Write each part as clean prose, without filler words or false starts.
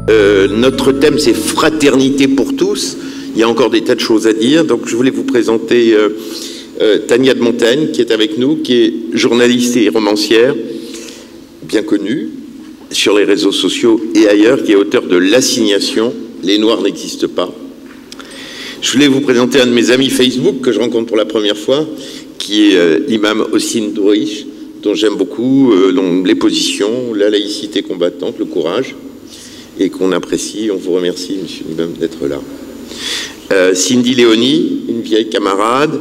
Notre thème, c'est fraternité pour tous. Il y a encore des tas de choses à dire. Donc, je voulais vous présenter Tania de Montaigne, qui est avec nous, qui est journaliste et romancière, bien connue sur les réseaux sociaux et ailleurs, qui est auteur de L'Assignation, Les Noirs n'existent pas. Je voulais vous présenter un de mes amis Facebook que je rencontre pour la première fois, qui est l'imam Hossein Doureish, dont j'aime beaucoup dont les positions, la laïcité combattante, le courage, et qu'on apprécie. On vous remercie, monsieur l'imam, d'être là. Cindy Léonie, une vieille camarade,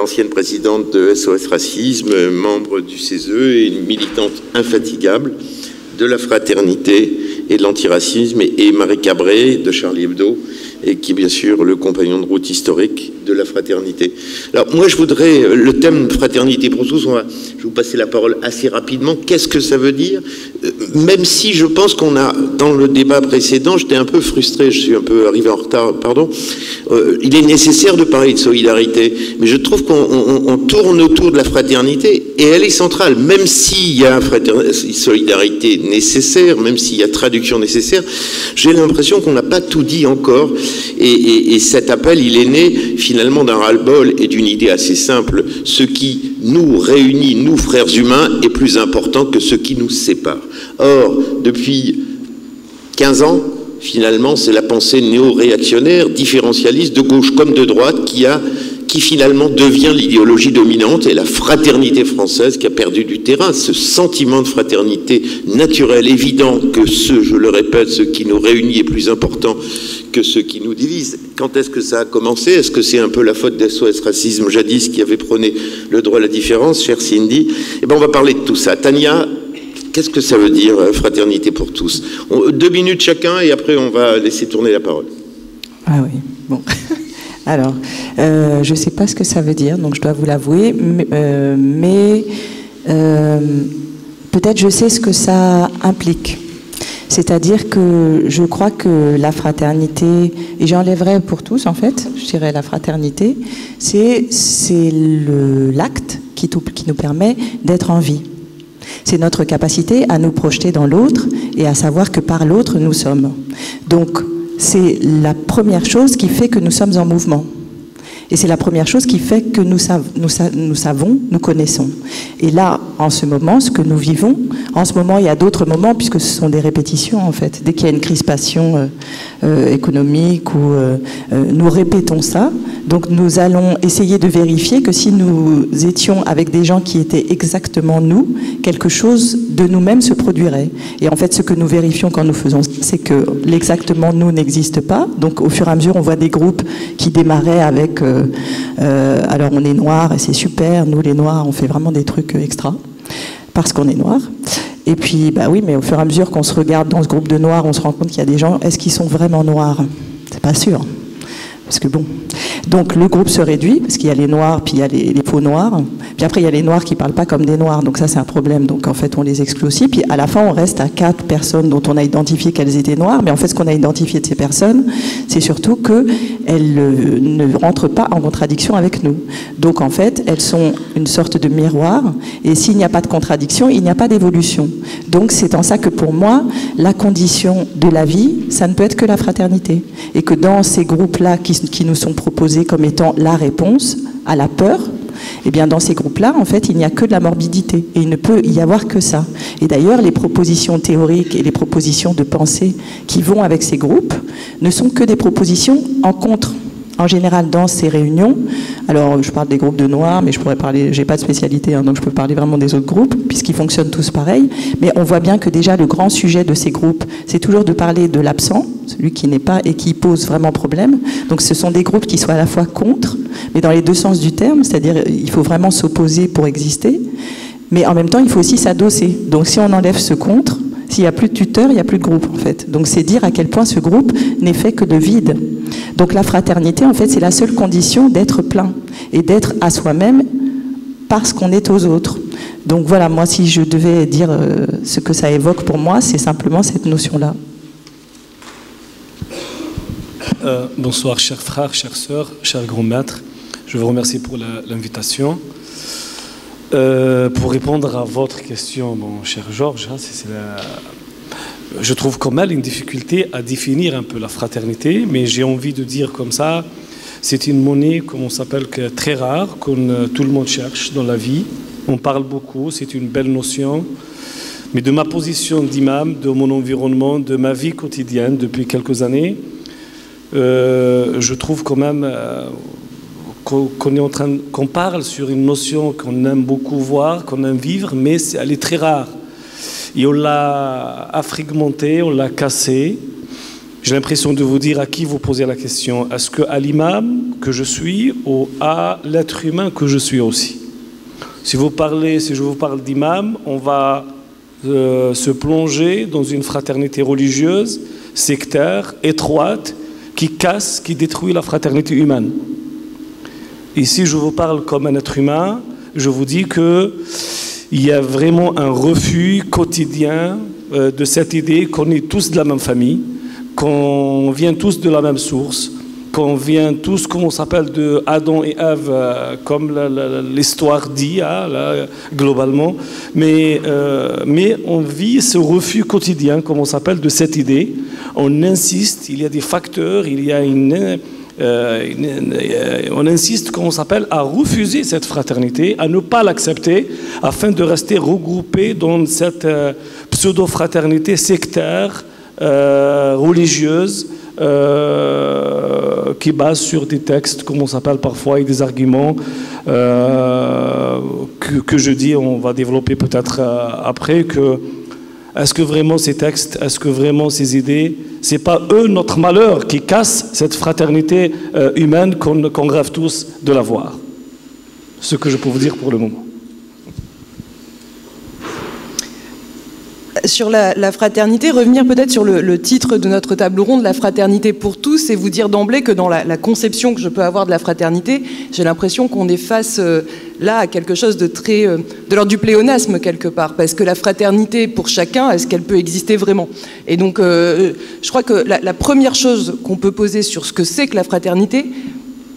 ancienne présidente de SOS Racisme, membre du CESE et une militante infatigable de la fraternité et de l'antiracisme, et Marie Cabré de Charlie Hebdo, et qui est bien sûr le compagnon de route historique de la fraternité. Alors moi je voudrais, le thème fraternité pour tous, je vais vous passer la parole assez rapidement. Qu'est-ce que ça veut dire? Même si je pense qu'on a, dans le débat précédent, j'étais un peu frustré, je suis un peu arrivé en retard, pardon, il est nécessaire de parler de solidarité, mais je trouve qu'on tourne autour de la fraternité, et elle est centrale, même s'il y a solidarité nécessaire, même s'il y a traduction nécessaire, j'ai l'impression qu'on n'a pas tout dit encore, et cet appel, il est né finalement d'un ras-le-bol et d'une idée assez simple. Ce qui nous réunit, nous frères humains, est plus important que ce qui nous sépare. Or, depuis 15 ans, finalement, c'est la pensée néo-réactionnaire, différentialiste, de gauche comme de droite, qui finalement devient l'idéologie dominante, et la fraternité française qui a perdu du terrain, ce sentiment de fraternité naturel, évident, que je le répète, ce qui nous réunit est plus important que ce qui nous divise. Quand est-ce que ça a commencé? Est-ce que c'est un peu la faute d'SOS Racisme jadis qui avait prôné le droit à la différence, chère Cindy? Eh bien, on va parler de tout ça. Tania, qu'est-ce que ça veut dire, fraternité pour tous? 2 minutes chacun, et après on va laisser tourner la parole. Ah oui, bon. Alors, je ne sais pas ce que ça veut dire, donc je dois vous l'avouer, mais peut-être je sais ce que ça implique. C'est-à-dire que je crois que la fraternité, et j'enlèverais pour tous en fait, je dirais la fraternité, c'est l'acte qui nous permet d'être en vie. C'est notre capacité à nous projeter dans l'autre et à savoir que par l'autre nous sommes. Donc, c'est la première chose qui fait que nous sommes en mouvement. Et c'est la première chose qui fait que nous savons, nous connaissons. Et là, en ce moment, ce que nous vivons, en ce moment, il y a d'autres moments, puisque ce sont des répétitions, en fait. Dès qu'il y a une crispation économique, nous répétons ça. Donc, nous allons essayer de vérifier que si nous étions avec des gens qui étaient exactement nous, quelque chose de nous-mêmes se produirait. Et en fait, ce que nous vérifions quand nous faisons ça, c'est que l'exactement nous n'existe pas. Donc, au fur et à mesure, on voit des groupes qui démarraient avec... alors on est noirs et c'est super, nous les noirs on fait vraiment des trucs extra parce qu'on est noirs, et puis bah oui, mais au fur et à mesure qu'on se regarde dans ce groupe de noirs, on se rend compte qu'il y a des gens, est-ce qu'ils sont vraiment noirs? C'est pas sûr, parce que bon, donc le groupe se réduit parce qu'il y a les noirs, puis il y a les faux noirs, puis après il y a les noirs qui parlent pas comme des noirs, donc ça c'est un problème, donc en fait on les exclut aussi, puis à la fin on reste à 4 personnes dont on a identifié qu'elles étaient noires, mais en fait ce qu'on a identifié de ces personnes, c'est surtout qu'elles ne rentrent pas en contradiction avec nous. Donc en fait elles sont une sorte de miroir, et s'il n'y a pas de contradiction, il n'y a pas d'évolution. Donc c'est en ça que pour moi, la condition de la vie, ça ne peut être que la fraternité, et que dans ces groupes-là qui nous sont proposés comme étant la réponse à la peur, eh bien dans ces groupes-là, en fait, il n'y a que de la morbidité. Et il ne peut y avoir que ça. Et d'ailleurs, les propositions théoriques et les propositions de pensée qui vont avec ces groupes ne sont que des propositions en contre. En général, dans ces réunions, alors je parle des groupes de noirs, mais je pourrais parler, j'ai pas de spécialité, hein, donc je peux parler vraiment des autres groupes, puisqu'ils fonctionnent tous pareil, mais on voit bien que déjà le grand sujet de ces groupes, c'est toujours de parler de l'absent, celui qui n'est pas et qui pose vraiment problème. Donc ce sont des groupes qui sont à la fois contre, mais dans les deux sens du terme, c'est-à-dire il faut vraiment s'opposer pour exister, mais en même temps il faut aussi s'adosser. Donc si on enlève ce contre, s'il n'y a plus de tuteur, il n'y a plus de groupe, en fait. Donc c'est dire à quel point ce groupe n'est fait que de vide. Donc la fraternité, en fait, c'est la seule condition d'être plein et d'être à soi-même parce qu'on est aux autres. Donc voilà, moi, si je devais dire ce que ça évoque pour moi, c'est simplement cette notion-là. Bonsoir, chers frères, chères sœurs, chers grands maîtres. Je vous remercie pour l'invitation. Pour répondre à votre question, mon cher Georges, je trouve quand même une difficulté à définir un peu la fraternité, mais j'ai envie de dire comme ça, c'est une monnaie, comme on s'appelle, très rare, que tout le monde cherche dans la vie. On parle beaucoup, c'est une belle notion. Mais de ma position d'imam, de mon environnement, de ma vie quotidienne depuis quelques années, je trouve quand même qu'on parle sur une notion qu'on aime beaucoup voir, qu'on aime vivre, mais elle est très rare. Et on l'a affragmentée, on l'a cassée. J'ai l'impression de vous dire à qui vous posez la question. Est-ce à l'imam que je suis ou à l'être humain que je suis aussi? Si je vous parle d'imam, on va se plonger dans une fraternité religieuse, sectaire, étroite, qui casse, qui détruit la fraternité humaine. Et si je vous parle comme un être humain, je vous dis qu'il y a vraiment un refus quotidien de cette idée qu'on est tous de la même famille, qu'on vient tous de la même source, qu'on vient tous, comme on s'appelle, de Adam et Ève, comme l'histoire dit, globalement. Mais on vit ce refus quotidien, comme on s'appelle, de cette idée. On insiste, il y a des facteurs, il y a on insiste, comme on s'appelle, à refuser cette fraternité, à ne pas l'accepter, afin de rester regroupé dans cette pseudo-fraternité sectaire, religieuse, qui base sur des textes, comme on s'appelle parfois, et des arguments que je dis, on va développer peut-être après, est-ce que vraiment ces textes, est-ce que vraiment ces idées, c'est pas eux notre malheur qui casse cette fraternité humaine qu'on rêve tous de l'avoir? Ce que je peux vous dire pour le moment. Sur la fraternité, revenir peut-être sur le titre de notre table ronde, la fraternité pour tous, et vous dire d'emblée que dans la conception que je peux avoir de la fraternité, j'ai l'impression qu'on est face là à quelque chose de très de l'ordre du pléonasme quelque part, parce que la fraternité pour chacun, est-ce qu'elle peut exister vraiment? Et donc je crois que la première chose qu'on peut poser sur ce que c'est que la fraternité,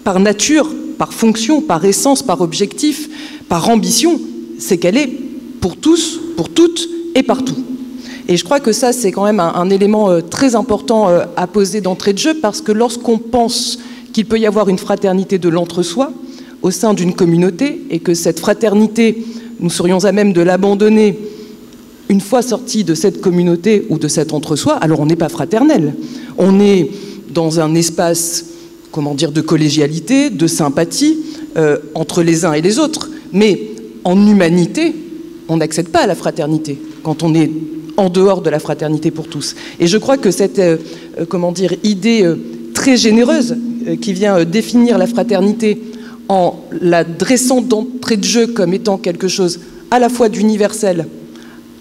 par nature, par fonction, par essence, par objectif, par ambition, c'est qu'elle est pour tous, pour toutes et partout. Et je crois que ça, c'est quand même un élément très important à poser d'entrée de jeu, parce que lorsqu'on pense qu'il peut y avoir une fraternité de l'entre-soi au sein d'une communauté, et que cette fraternité, nous serions à même de l'abandonner une fois sortis de cette communauté ou de cet entre-soi, alors on n'est pas fraternel. On est dans un espace, comment dire, de collégialité, de sympathie entre les uns et les autres. Mais en humanité, on n'accède pas à la fraternité quand on est en dehors de la fraternité pour tous. Et je crois que cette comment dire, idée très généreuse qui vient définir la fraternité en la dressant d'entrée de jeu comme étant quelque chose à la fois d'universel,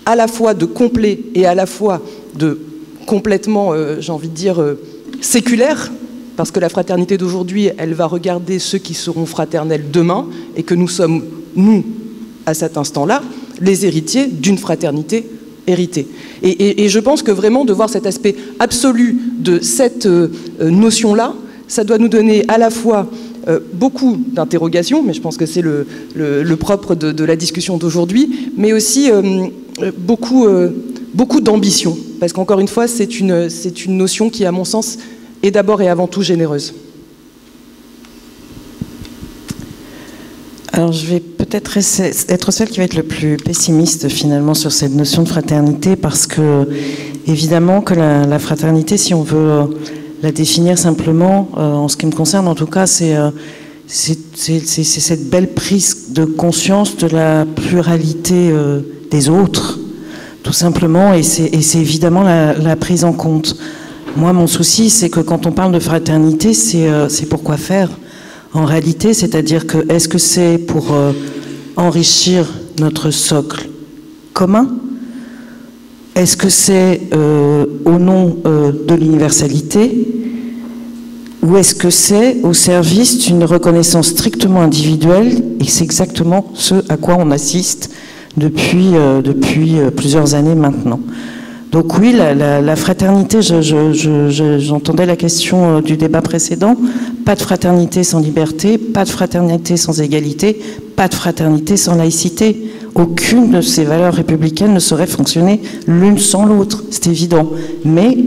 à la fois de complet et à la fois de complètement, j'ai envie de dire, séculaire, parce que la fraternité d'aujourd'hui, elle va regarder ceux qui seront fraternels demain, et que nous sommes, nous, à cet instant-là, les héritiers d'une fraternité héritée. Et je pense que vraiment de voir cet aspect absolu de cette notion-là, ça doit nous donner à la fois beaucoup d'interrogations, mais je pense que c'est le propre de la discussion d'aujourd'hui, mais aussi beaucoup d'ambition, parce qu'encore une fois, c'est une notion qui, à mon sens, est d'abord et avant tout généreuse. Alors je vais peut-être être celle qui va être le plus pessimiste finalement sur cette notion de fraternité, parce que évidemment que la fraternité, si on veut la définir simplement, en ce qui me concerne en tout cas, c'est cette belle prise de conscience de la pluralité des autres, tout simplement, et c'est évidemment la prise en compte. Moi, mon souci, c'est que quand on parle de fraternité, c'est pour quoi faire en réalité, c'est-à-dire que est-ce que c'est pour enrichir notre socle commun? Est-ce que c'est au nom de l'universalité? Ou est-ce que c'est au service d'une reconnaissance strictement individuelle? Et c'est exactement ce à quoi on assiste depuis plusieurs années maintenant. Donc oui, la fraternité, j'entendais la question du débat précédent, pas de fraternité sans liberté, pas de fraternité sans égalité, pas de fraternité sans laïcité. aucune de ces valeurs républicaines ne saurait fonctionner l'une sans l'autre, c'est évident. Mais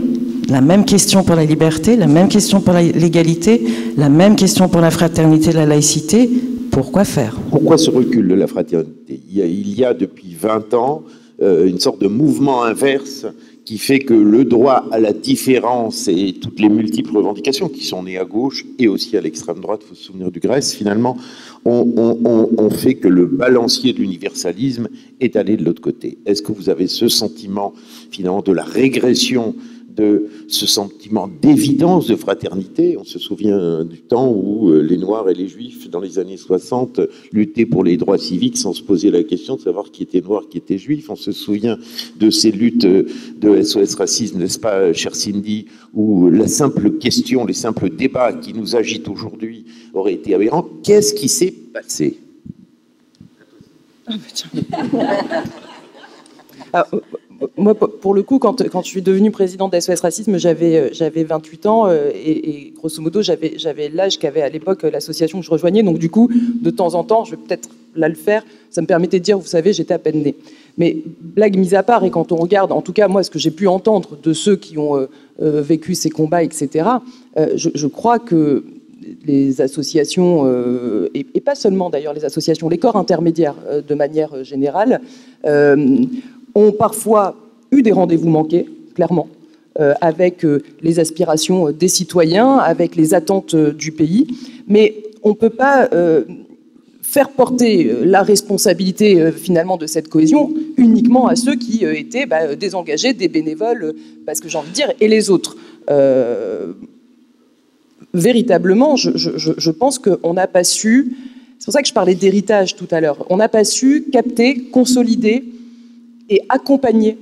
la même question pour la liberté, la même question pour l'égalité, la même question pour la fraternité et la laïcité, pourquoi faire? Pourquoi ce recul de la fraternité? Il y a depuis 20 ans une sorte de mouvement inverse qui fait que le droit à la différence et toutes les multiples revendications qui sont nées à gauche et aussi à l'extrême droite, il faut se souvenir du Grèce, finalement, ont fait que le balancier de l'universalisme est allé de l'autre côté. Est-ce que vous avez ce sentiment, finalement, de la régression, de ce sentiment d'évidence de fraternité? On se souvient du temps où les Noirs et les Juifs, dans les années 60, luttaient pour les droits civiques sans se poser la question de savoir qui était noir, qui était juif. On se souvient de ces luttes de SOS Racisme, n'est-ce pas, chère Cindy, où la simple question, les simples débats qui nous agitent aujourd'hui auraient été aberrants. Qu'est-ce qui s'est passé? Moi, pour le coup, quand je suis devenue présidente d'SOS Racisme, j'avais 28 ans et grosso modo, j'avais l'âge qu'avait à l'époque l'association que je rejoignais. Donc du coup, de temps en temps, je vais peut-être là le faire, ça me permettait de dire, vous savez, j'étais à peine née. Mais blague mise à part, et quand on regarde, en tout cas moi, ce que j'ai pu entendre de ceux qui ont vécu ces combats, etc., je crois que les associations, et pas seulement d'ailleurs les associations, les corps intermédiaires de manière générale, ont parfois eu des rendez-vous manqués, clairement, avec les aspirations des citoyens, avec les attentes du pays. Mais on ne peut pas faire porter la responsabilité finalement de cette cohésion uniquement à ceux qui étaient désengagés, des bénévoles, parce que j'ai envie de dire, et les autres. Véritablement, je pense qu'on n'a pas su, c'est pour ça que je parlais d'héritage tout à l'heure, on n'a pas su capter, consolider et accompagner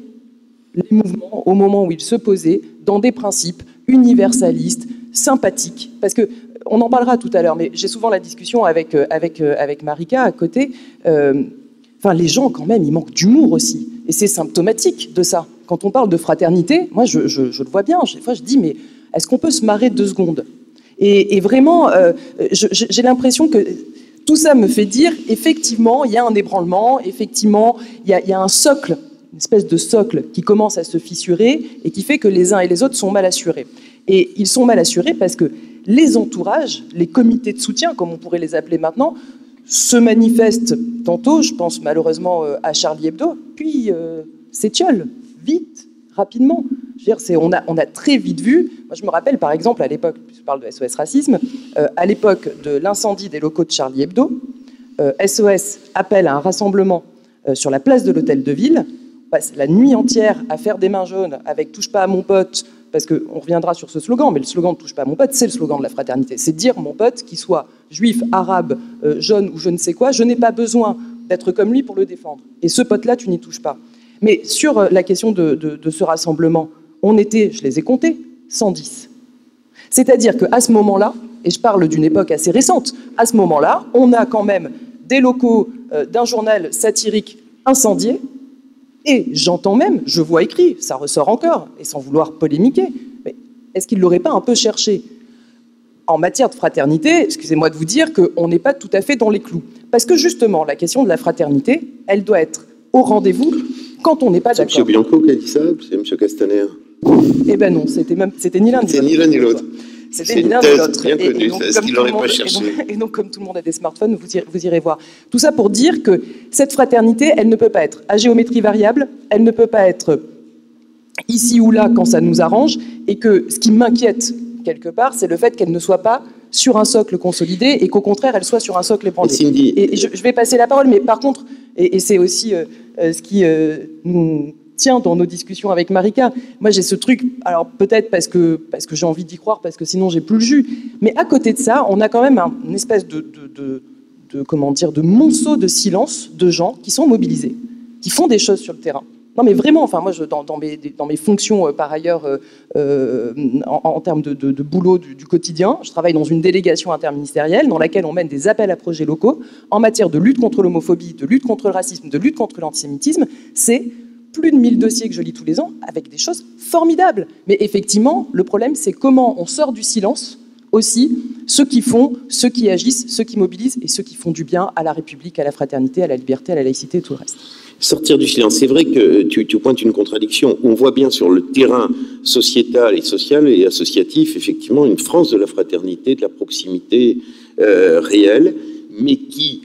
les mouvements au moment où ils se posaient dans des principes universalistes, sympathiques. Parce que, on en parlera tout à l'heure, mais j'ai souvent la discussion avec Marika à côté. Les gens, quand même, ils manquent d'humour aussi. Et c'est symptomatique de ça. Quand on parle de fraternité, moi, je le vois bien. Des fois, je dis, mais est-ce qu'on peut se marrer 2 secondes? Et vraiment, j'ai l'impression que tout ça me fait dire, effectivement, il y a un ébranlement, effectivement, il y a un socle, une espèce de socle qui commence à se fissurer et qui fait que les uns et les autres sont mal assurés. Et ils sont mal assurés parce que les entourages, les comités de soutien, comme on pourrait les appeler maintenant, se manifestent tantôt, je pense malheureusement à Charlie Hebdo, puis s'étiolent vite, rapidement. Je veux dire, on a très vite vu, moi je me rappelle par exemple à l'époque, je parle de SOS Racisme, à l'époque de l'incendie des locaux de Charlie Hebdo, SOS appelle à un rassemblement sur la place de l'hôtel de ville, on passe la nuit entière à faire des mains jaunes avec « touche pas à mon pote », parce qu'on reviendra sur ce slogan, mais le slogan « touche pas à mon pote », c'est le slogan de la fraternité. C'est dire mon pote, qu'il soit juif, arabe, jaune ou je ne sais quoi, je n'ai pas besoin d'être comme lui pour le défendre. Et ce pote-là, tu n'y touches pas. Mais sur la question de ce rassemblement, on était, je les ai comptés, 110. C'est-à-dire qu'à ce moment-là, et je parle d'une époque assez récente, à ce moment-là, on a quand même des locaux d'un journal satirique incendiés, et j'entends même, je vois écrit, ça ressort encore, et sans vouloir polémiquer, mais est-ce qu'il ne l'aurait pas un peu cherché? En matière de fraternité, excusez-moi de vous dire qu'on n'est pas tout à fait dans les clous. Parce que justement, la question de la fraternité, elle doit être au rendez-vous quand on n'est pas d'accord. C'est M. Bianco qui a dit ça, c'est M. Castaner? Eh ben non, c'était ni l'un ni l'autre. C'est ni l'un ni l'autre. C'était ni l'un ni l'autre. Bien connue, est-ce qu'il n'aurait pas cherché? Et donc, comme tout le monde a des smartphones, vous irez voir. Tout ça pour dire que cette fraternité, elle ne peut pas être à géométrie variable, elle ne peut pas être ici ou là quand ça nous arrange, et que ce qui m'inquiète quelque part, c'est le fait qu'elle ne soit pas sur un socle consolidé et qu'au contraire, elle soit sur un socle ébranlé. Et je vais passer la parole, mais par contre, et c'est aussi ce qui nous tient dans nos discussions avec Marika, moi j'ai ce truc, alors peut-être parce que j'ai envie d'y croire, parce que sinon j'ai plus le jus, mais à côté de ça, on a quand même une espèce de monceau de silence de gens qui sont mobilisés, qui font des choses sur le terrain. Non mais vraiment, enfin moi dans mes fonctions par ailleurs en termes de boulot du quotidien, je travaille dans une délégation interministérielle dans laquelle on mène des appels à projets locaux en matière de lutte contre l'homophobie, de lutte contre le racisme, de lutte contre l'antisémitisme. C'est plus de 1000 dossiers que je lis tous les ans avec des choses formidables. Mais effectivement, le problème c'est comment on sort du silence aussi ceux qui font, ceux qui agissent, ceux qui mobilisent et ceux qui font du bien à la République, à la fraternité, à la liberté, à la laïcité et tout le reste. Sortir du silence. C'est vrai que tu pointes une contradiction. On voit bien sur le terrain sociétal et social et associatif, effectivement, une France de la fraternité, de la proximité réelle, mais qui,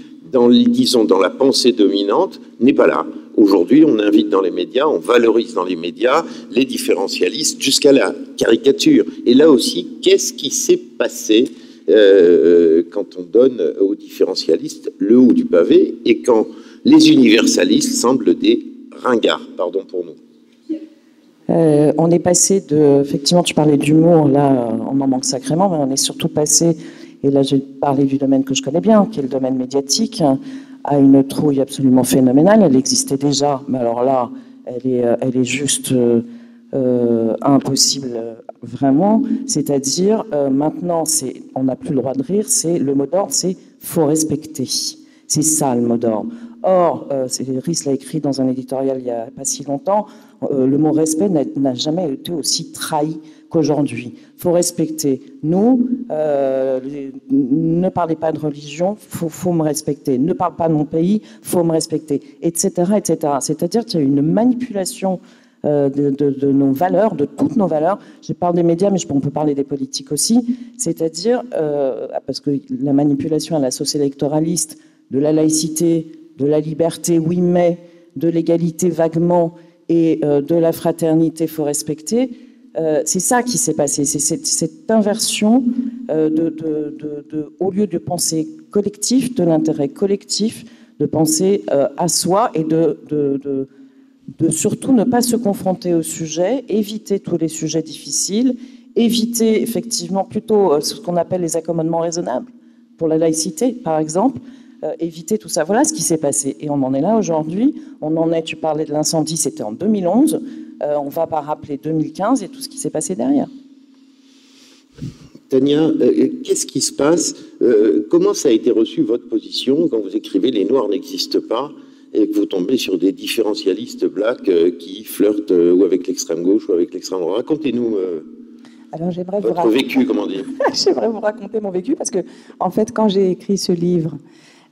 disons, dans la pensée dominante, n'est pas là. Aujourd'hui, on invite dans les médias, on valorise dans les médias les différentialistes jusqu'à la caricature. Et là aussi, qu'est-ce qui s'est passé quand on donne aux différentialistes le haut du pavé et quand les universalistes semblent des ringards, pardon pour nous. On est passé de... Effectivement, tu parlais d'humour, là, on en manque sacrément, mais on est surtout passé, et là j'ai parlé du domaine que je connais bien, qui est le domaine médiatique, à une trouille absolument phénoménale. Elle existait déjà, mais alors là, elle est juste impossible, vraiment. C'est-à-dire, maintenant, on n'a plus le droit de rire, le mot d'ordre, c'est « faut respecter ». C'est ça le mot d'ordre. Or, Riss l'a écrit dans un éditorial il n'y a pas si longtemps, le mot respect n'a jamais été aussi trahi qu'aujourd'hui. Il faut respecter. Nous, ne parlez pas de religion, faut me respecter. Ne parle pas de mon pays, faut me respecter, etc., etc. C'est-à-dire qu'il y a une manipulation de nos valeurs, de toutes nos valeurs. Je parle des médias, mais on peut parler des politiques aussi. C'est-à-dire, parce que la manipulation à la sauce électoraliste, de la laïcité, de la liberté, oui, mais de l'égalité vaguement et de la fraternité, faut respecter. C'est ça qui s'est passé. C'est cette inversion au lieu de penser collectif, de l'intérêt collectif, de penser à soi et de surtout ne pas se confronter au sujet, éviter tous les sujets difficiles, éviter effectivement plutôt ce qu'on appelle les accommodements raisonnables pour la laïcité, par exemple. Éviter tout ça. Voilà ce qui s'est passé. Et on en est là aujourd'hui. On en est, tu parlais de l'incendie, c'était en 2011. On ne va pas rappeler 2015 et tout ce qui s'est passé derrière. Tania, qu'est-ce qui se passe? Comment ça a été reçu, votre position, quand vous écrivez « Les Noirs n'existent pas » et que vous tombez sur des différentialistes blacks qui flirtent ou avec l'extrême gauche ou avec l'extrême droite? Racontez-nous votre vécu, comment dire. J'aimerais vous raconter mon vécu parce que, en fait, quand j'ai écrit ce livre,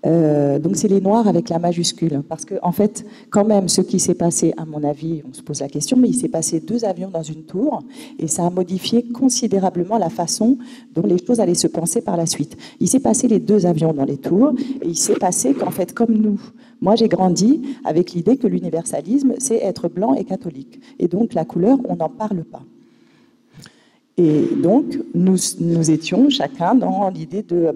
donc c'est les Noirs avec la majuscule, parce que en fait, quand même, ce qui s'est passé, à mon avis, on se pose la question, mais il s'est passé 2 avions dans une tour, et ça a modifié considérablement la façon dont les choses allaient se penser par la suite. Il s'est passé les 2 avions dans les tours, et il s'est passé qu'en fait, comme nous, moi j'ai grandi avec l'idée que l'universalisme, c'est être blanc et catholique, et donc la couleur, on n'en parle pas. Et donc, nous étions chacun dans l'idée de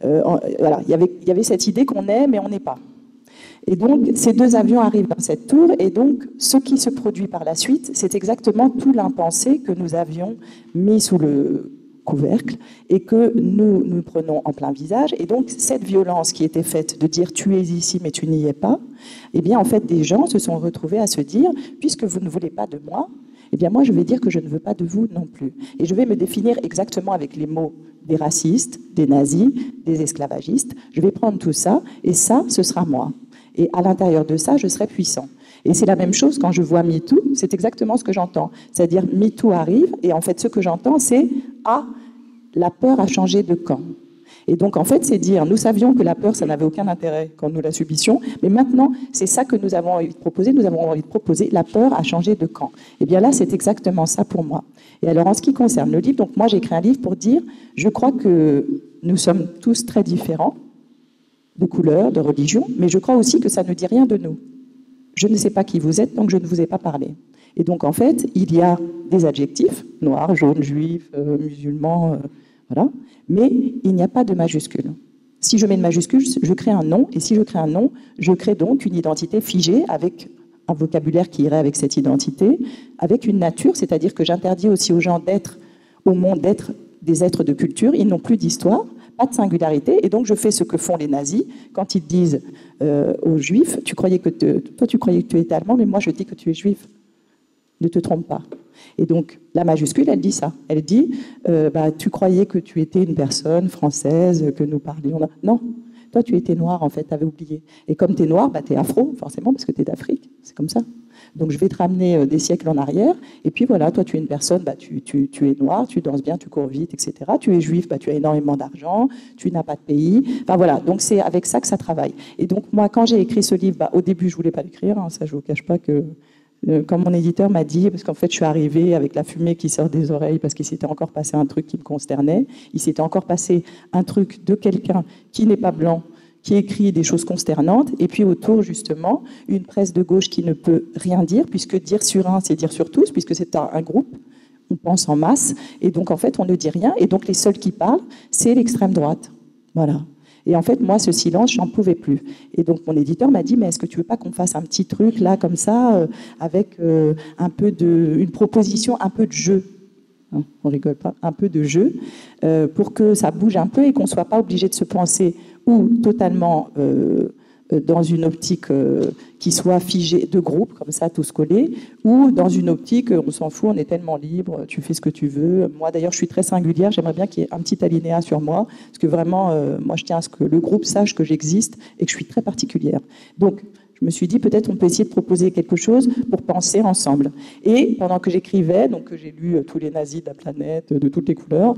voilà, il y avait cette idée qu'on est, mais on n'est pas. Et donc, ces 2 avions arrivent dans cette tour, et donc, ce qui se produit par la suite, c'est exactement tout l'impensé que nous avions mis sous le couvercle et que nous prenons en plein visage. Et donc, cette violence qui était faite de dire « tu es ici, mais tu n'y es pas », eh bien, en fait, des gens se sont retrouvés à se dire « puisque vous ne voulez pas de moi, eh bien moi je vais dire que je ne veux pas de vous non plus. Et je vais me définir exactement avec les mots des racistes, des nazis, des esclavagistes. Je vais prendre tout ça, et ça, ce sera moi. Et à l'intérieur de ça, je serai puissant. Et c'est la même chose quand je vois MeToo, c'est exactement ce que j'entends. C'est-à-dire MeToo arrive, et en fait ce que j'entends c'est « ah, la peur a changé de camp ». Et donc, en fait, c'est dire, nous savions que la peur, ça n'avait aucun intérêt quand nous la subissions, mais maintenant, c'est ça que nous avons envie de proposer. Nous avons envie de proposer, la peur a changé de camp. Et bien là, c'est exactement ça pour moi. Et alors, en ce qui concerne le livre, donc moi, j'ai écrit un livre pour dire, je crois que nous sommes tous très différents, de couleur, de religion, mais je crois aussi que ça ne dit rien de nous. Je ne sais pas qui vous êtes, donc je ne vous ai pas parlé. Et donc, en fait, il y a des adjectifs, noir, jaune, juif, musulman, voilà. Mais il n'y a pas de majuscule. Si je mets une majuscule, je crée un nom, et si je crée un nom, je crée donc une identité figée avec un vocabulaire qui irait avec cette identité, avec une nature, c'est-à-dire que j'interdis aussi aux gens d'être au monde, d'être des êtres de culture, ils n'ont plus d'histoire, pas de singularité, et donc je fais ce que font les nazis quand ils disent aux juifs, toi tu croyais que tu étais allemand, mais moi je dis que tu es juif. Ne te trompe pas. Et donc, la majuscule, elle dit ça. Elle dit, tu croyais que tu étais une personne française, que nous parlions... Non, toi, tu étais noir, en fait, tu avais oublié. Et comme tu es noir, tu es afro, forcément, parce que tu es d'Afrique. C'est comme ça. Donc je vais te ramener des siècles en arrière, et puis voilà, toi tu es une personne, bah, tu es noir, tu danses bien, tu cours vite, etc. Tu es juif, bah, tu as énormément d'argent, tu n'as pas de pays. Enfin voilà, donc c'est avec ça que ça travaille. Et donc moi, quand j'ai écrit ce livre, bah, au début je voulais pas l'écrire, hein, ça je vous cache pas que... Quand mon éditeur m'a dit, parce qu'en fait je suis arrivée avec la fumée qui sort des oreilles parce qu'il s'était encore passé un truc qui me consternait, il s'était encore passé un truc de quelqu'un qui n'est pas blanc, qui écrit des choses consternantes, et puis autour justement une presse de gauche qui ne peut rien dire, puisque dire sur un c'est dire sur tous, puisque c'est un groupe, on pense en masse, et donc en fait on ne dit rien, et donc les seuls qui parlent c'est l'extrême droite. Voilà. Et en fait, moi, ce silence, j'en pouvais plus. Et donc, mon éditeur m'a dit, mais est-ce que tu veux pas qu'on fasse un petit truc, là, comme ça, avec un peu une proposition, un peu de jeu, hein, on rigole pas, un peu de jeu, pour que ça bouge un peu et qu'on soit pas obligé de se penser ou totalement dans une optique qui soit figée de groupe, comme ça, tous collés, ou dans une optique, on s'en fout, on est tellement libre, tu fais ce que tu veux. Moi, d'ailleurs, je suis très singulière, j'aimerais bien qu'il y ait un petit alinéa sur moi, parce que vraiment, moi, je tiens à ce que le groupe sache que j'existe et que je suis très particulière. Donc, je me suis dit, peut-être on peut essayer de proposer quelque chose pour penser ensemble. Et pendant que j'écrivais, donc j'ai lu tous les nazis de la planète, de toutes les couleurs,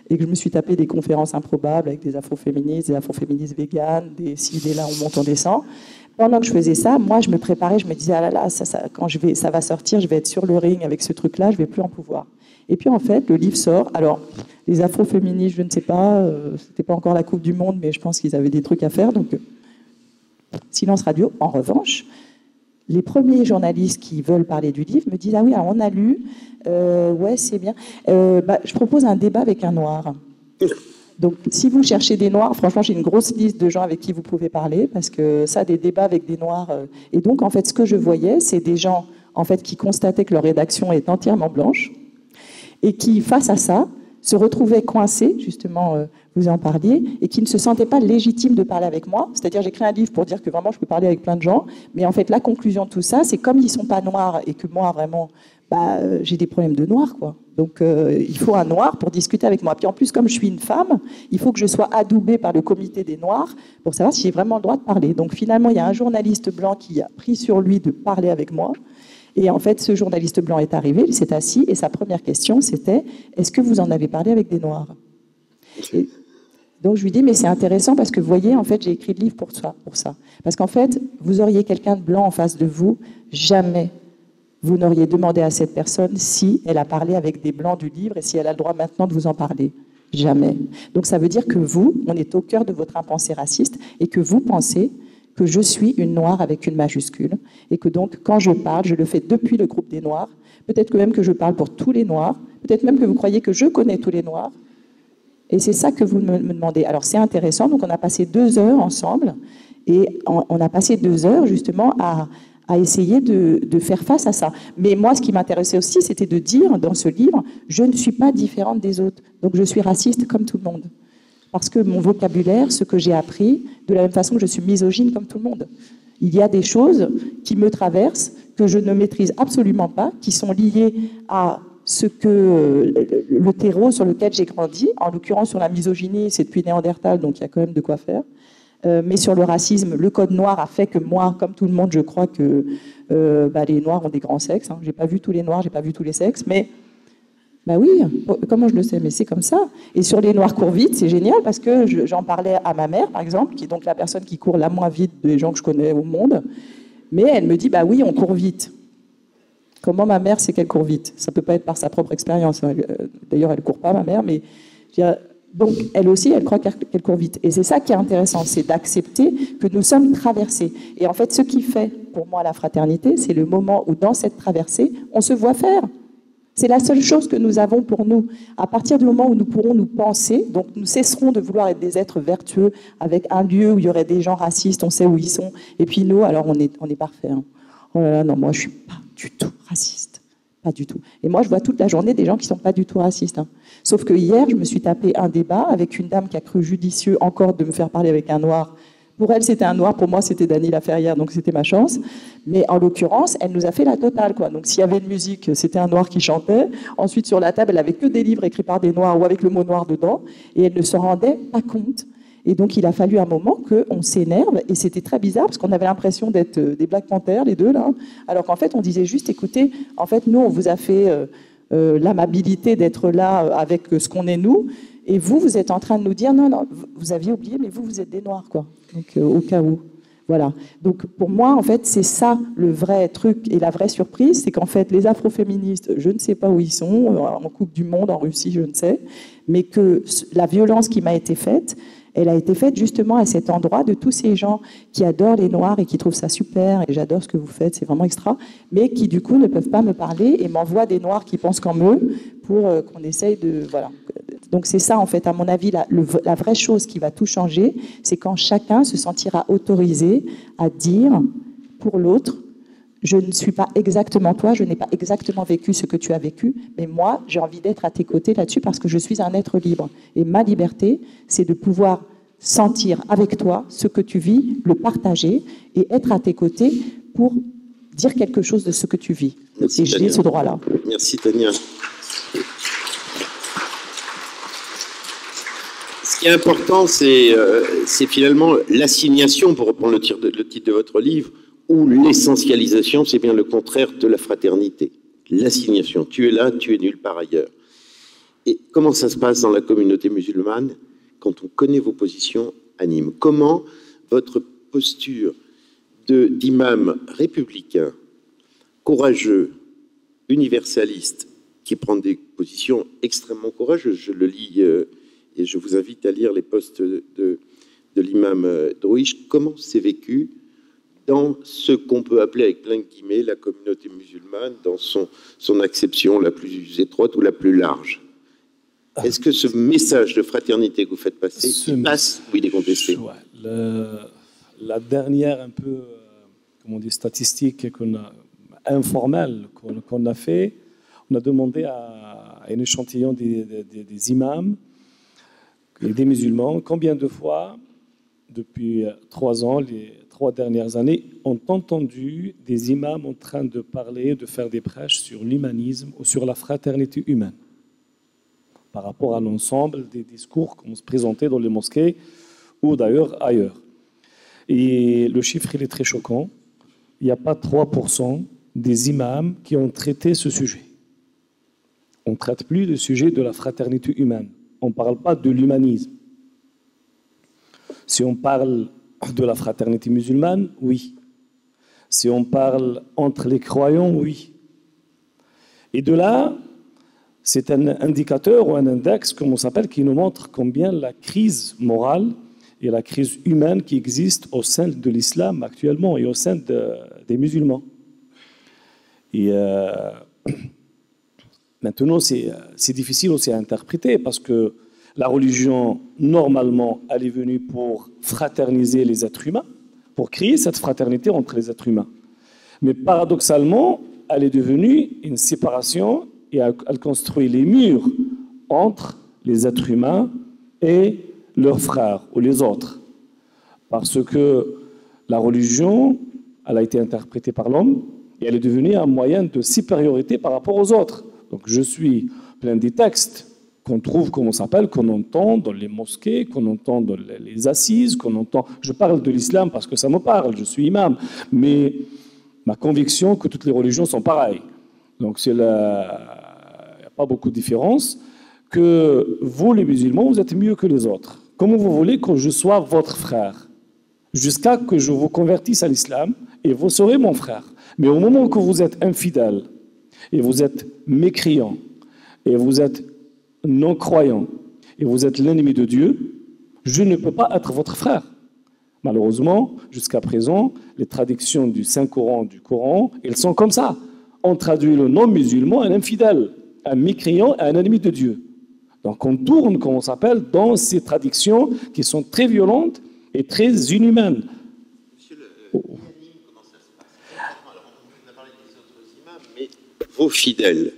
et que je me suis tapé des conférences improbables avec des afroféministes véganes, des ci, des là, on monte, on descend. Pendant que je faisais ça, moi, je me préparais, je me disais, ah là là, quand ça va sortir, je vais être sur le ring avec ce truc-là, je vais plus en pouvoir. Et puis, en fait, le livre sort. Alors, les afroféministes, je ne sais pas, c'était pas encore la Coupe du Monde, mais je pense qu'ils avaient des trucs à faire, donc... Silence radio. En revanche, les premiers journalistes qui veulent parler du livre me disent, ah oui, alors on a lu, ouais, c'est bien. Je propose un débat avec un noir. Donc, si vous cherchez des noirs, franchement, j'ai une grosse liste de gens avec qui vous pouvez parler, parce que ça, des débats avec des noirs. Et donc, en fait, ce que je voyais, c'est des gens, en fait, qui constataient que leur rédaction est entièrement blanche, et qui, face à ça, se retrouvaient coincés, justement, vous en parliez, et qui ne se sentaient pas légitimes de parler avec moi. C'est-à-dire, j'écris un livre pour dire que vraiment, je peux parler avec plein de gens, mais en fait, la conclusion de tout ça, c'est comme ils ne sont pas noirs, et que moi, vraiment, j'ai des problèmes de noir, quoi. Donc, il faut un noir pour discuter avec moi. Puis en plus, comme je suis une femme, il faut que je sois adoubée par le comité des noirs pour savoir si j'ai vraiment le droit de parler. Donc, finalement, il y a un journaliste blanc qui a pris sur lui de parler avec moi. Et en fait, ce journaliste blanc est arrivé, il s'est assis, et sa première question, c'était « Est-ce que vous en avez parlé avec des Noirs ?» Et donc, je lui dis « Mais c'est intéressant parce que, vous voyez, en fait, j'ai écrit le livre pour ça. Parce qu'en fait, vous auriez quelqu'un de blanc en face de vous, jamais vous n'auriez demandé à cette personne si elle a parlé avec des blancs du livre et si elle a le droit maintenant de vous en parler. Jamais. Donc, ça veut dire que vous, on est au cœur de votre impensée raciste et que vous pensez que je suis une noire avec une majuscule, et que donc, quand je parle, je le fais depuis le groupe des Noirs, peut-être que même que je parle pour tous les Noirs, peut-être même que vous croyez que je connais tous les Noirs, et c'est ça que vous me demandez. Alors, c'est intéressant, donc on a passé 2 heures ensemble, et on a passé 2 heures, justement, à essayer de faire face à ça. Mais moi, ce qui m'intéressait aussi, c'était de dire, dans ce livre, je ne suis pas différente des autres, donc je suis raciste comme tout le monde. Parce que mon vocabulaire, ce que j'ai appris, de la même façon que je suis misogyne comme tout le monde. Il y a des choses qui me traversent, que je ne maîtrise absolument pas, qui sont liées à ce que le terreau sur lequel j'ai grandi, en l'occurrence sur la misogynie, c'est depuis Néandertal, donc il y a quand même de quoi faire. Mais sur le racisme, le code noir a fait que moi, comme tout le monde, je crois que les noirs ont des grands sexes. Hein. J'ai pas vu tous les noirs, j'ai pas vu tous les sexes, mais oui, comment je le sais? Mais c'est comme ça. Et sur les noirs courent vite, c'est génial parce que j'en parlais à ma mère, par exemple, qui est donc la personne qui court la moins vite des gens que je connais au monde. Mais elle me dit, oui, on court vite. Comment ma mère sait qu'elle court vite? Ça peut pas être par sa propre expérience. D'ailleurs, elle court pas, ma mère, mais donc elle aussi, elle croit qu'elle court vite. Et c'est ça qui est intéressant, c'est d'accepter que nous sommes traversés. Et en fait, ce qui fait pour moi la fraternité, c'est le moment où dans cette traversée, on se voit faire. C'est la seule chose que nous avons pour nous. À partir du moment où nous pourrons nous penser, donc nous cesserons de vouloir être des êtres vertueux avec un lieu où il y aurait des gens racistes, on sait où ils sont. Et puis nous, alors on est parfait. Hein. Oh là là, non, moi je suis pas du tout raciste. Pas du tout. Et moi je vois toute la journée des gens qui sont pas du tout racistes. Hein. Sauf que hier, je me suis tapé un débat avec une dame qui a cru judicieux encore de me faire parler avec un noir. Pour elle, c'était un noir. Pour moi, c'était Dany Laferrière, donc c'était ma chance. Mais en l'occurrence, elle nous a fait la totale, quoi. Donc s'il y avait une musique, c'était un noir qui chantait. Ensuite, sur la table, elle avait que des livres écrits par des noirs ou avec le mot noir dedans. Et elle ne s'en rendait pas compte. Et donc, il a fallu un moment qu'on s'énerve, et c'était très bizarre, parce qu'on avait l'impression d'être des Black Panthers, les deux, là, alors qu'en fait, on disait juste, écoutez, en fait, nous, on vous a fait l'amabilité d'être là avec ce qu'on est nous, et vous êtes en train de nous dire, non, non, vous aviez oublié, mais vous êtes des Noirs, quoi. Donc, au cas où. Voilà. Donc, pour moi, en fait, c'est ça le vrai truc et la vraie surprise, c'est qu'en fait, les afroféministes, je ne sais pas où ils sont, en Coupe du Monde, en Russie, je ne sais, mais que la violence qui m'a été faite, elle a été faite justement à cet endroit de tous ces gens qui adorent les Noirs et qui trouvent ça super, et j'adore ce que vous faites, c'est vraiment extra, mais qui, du coup, ne peuvent pas me parler et m'envoient des Noirs qui pensent comme eux pour qu'on essaye de... Voilà. Donc c'est ça, en fait, à mon avis, la vraie chose qui va tout changer, c'est quand chacun se sentira autorisé à dire pour l'autre, je ne suis pas exactement toi, je n'ai pas exactement vécu ce que tu as vécu, mais moi, j'ai envie d'être à tes côtés là-dessus parce que je suis un être libre. Et ma liberté, c'est de pouvoir sentir avec toi ce que tu vis, le partager et être à tes côtés pour dire quelque chose de ce que tu vis. Merci, et j'ai ce droit-là. Merci, Tania. Ce qui est important, c'est finalement l'assignation, pour reprendre le titre de votre livre, ou l'essentialisation, c'est bien le contraire de la fraternité. L'assignation, tu es là, tu es nulle part ailleurs. Et comment ça se passe dans la communauté musulmane quand on connaît vos positions à Nîmes? Comment votre posture d'imam républicain, courageux, universaliste, qui prend des positions extrêmement courageuses, je le lis... et je vous invite à lire les posts de l'imam Drouish, comment c'est vécu dans ce qu'on peut appeler avec plein de guillemets la communauté musulmane, dans son acception la plus étroite ou la plus large. Est-ce que ce message de fraternité que vous faites passer, passe ou il est contesté? La dernière un peu, comment on dit, statistique informelle qu'on a fait, on a demandé à un échantillon des imams et des musulmans, combien de fois, depuis 3 ans, les 3 dernières années, ont entendu des imams en train de parler, de faire des prêches sur l'humanisme ou sur la fraternité humaine, par rapport à l'ensemble des discours qu'on se présentait dans les mosquées ou d'ailleurs ailleurs. Et le chiffre, il est très choquant. Il n'y a pas 3% des imams qui ont traité ce sujet. On ne traite plus le sujet de la fraternité humaine. On ne parle pas de l'humanisme. Si on parle de la fraternité musulmane, oui. Si on parle entre les croyants, oui. Et de là, c'est un indicateur ou un index, comme on s'appelle, qui nous montre combien la crise morale et la crise humaine qui existe au sein de l'islam actuellement et au sein des musulmans. Et maintenant, c'est difficile aussi à interpréter parce que la religion, normalement, elle est venue pour fraterniser les êtres humains, pour créer cette fraternité entre les êtres humains. Mais paradoxalement, elle est devenue une séparation et elle construit les murs entre les êtres humains et leurs frères ou les autres. Parce que la religion, elle a été interprétée par l'homme et elle est devenue un moyen de supériorité par rapport aux autres. Donc je suis plein des textes qu'on trouve, comment ça s'appelle, qu'on entend dans les mosquées, qu'on entend dans les assises, qu'on entend... Je parle de l'islam parce que ça me parle, je suis imam, mais ma conviction que toutes les religions sont pareilles. Donc il n'y a pas beaucoup de différence, que vous, les musulmans, vous êtes mieux que les autres. Comment vous voulez que je sois votre frère? Jusqu'à que je vous convertisse à l'islam, et vous serez mon frère. Mais au moment que vous êtes infidèle, et vous êtes mécréant, et vous êtes non-croyant, et vous êtes l'ennemi de Dieu, je ne peux pas être votre frère. Malheureusement, jusqu'à présent, les traductions du Saint-Coran, du Coran, elles sont comme ça. On traduit le non-musulman, un infidèle, un mécréant, un ennemi de Dieu. Donc on tourne, comme on s'appelle, dans ces traductions qui sont très violentes et très inhumaines. Monsieur comment ça se passe? Alors, on a parlé des autres imams, mais vos fidèles.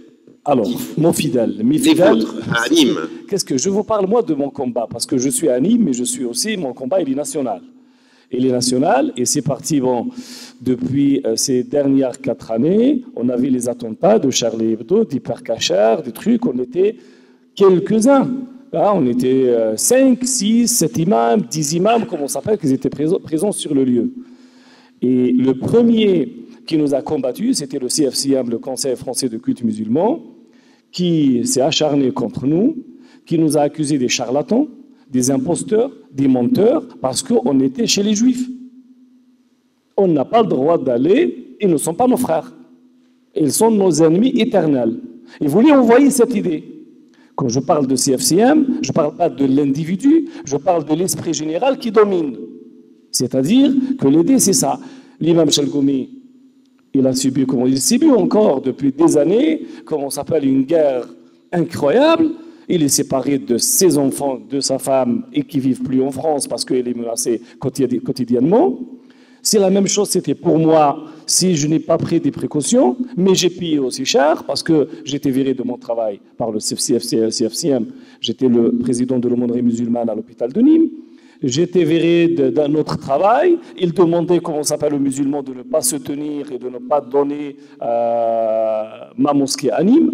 Alors, mon fidèle, mes fidèles, à Nîmes. Qu'est-ce que je vous parle, moi, de mon combat? Parce que je suis à Nîmes, mais je suis aussi, mon combat, il est national. Il est national, et c'est parti, bon, depuis ces dernières 4 années, on a vu les attentats de Charlie Hebdo, d'Hypercacher, des trucs, on était quelques-uns. Là, on était 5, 6, 7 imams, 10 imams, comme on s'appelle, qui étaient présents sur le lieu. Et le premier qui nous a combattus, c'était le CFCM, le Conseil français de culte musulman, qui s'est acharné contre nous, qui nous a accusés des charlatans, des imposteurs, des menteurs, parce qu'on était chez les Juifs. On n'a pas le droit d'aller, ils ne sont pas nos frères. Ils sont nos ennemis éternels. Ils voulaient envoyer cette idée. Quand je parle de CFCM, je ne parle pas de l'individu, je parle de l'esprit général qui domine. C'est-à-dire que l'idée, c'est ça. L'imam Chalgoumi, il a subi, comme on dit, il subit encore depuis des années, comme on s'appelle, une guerre incroyable. Il est séparé de ses enfants, de sa femme, et qui ne vivent plus en France parce qu'elle est menacée quotidiennement. C'est la même chose, c'était pour moi, si je n'ai pas pris des précautions, mais j'ai payé aussi cher parce que j'étais viré de mon travail par le CFCM. J'étais le président de l'aumônerie musulmane à l'hôpital de Nîmes. J'étais viré d'un autre travail. Il demandait, comment on s'appelle, aux musulmans de ne pas se tenir et de ne pas donner ma mosquée à Nîmes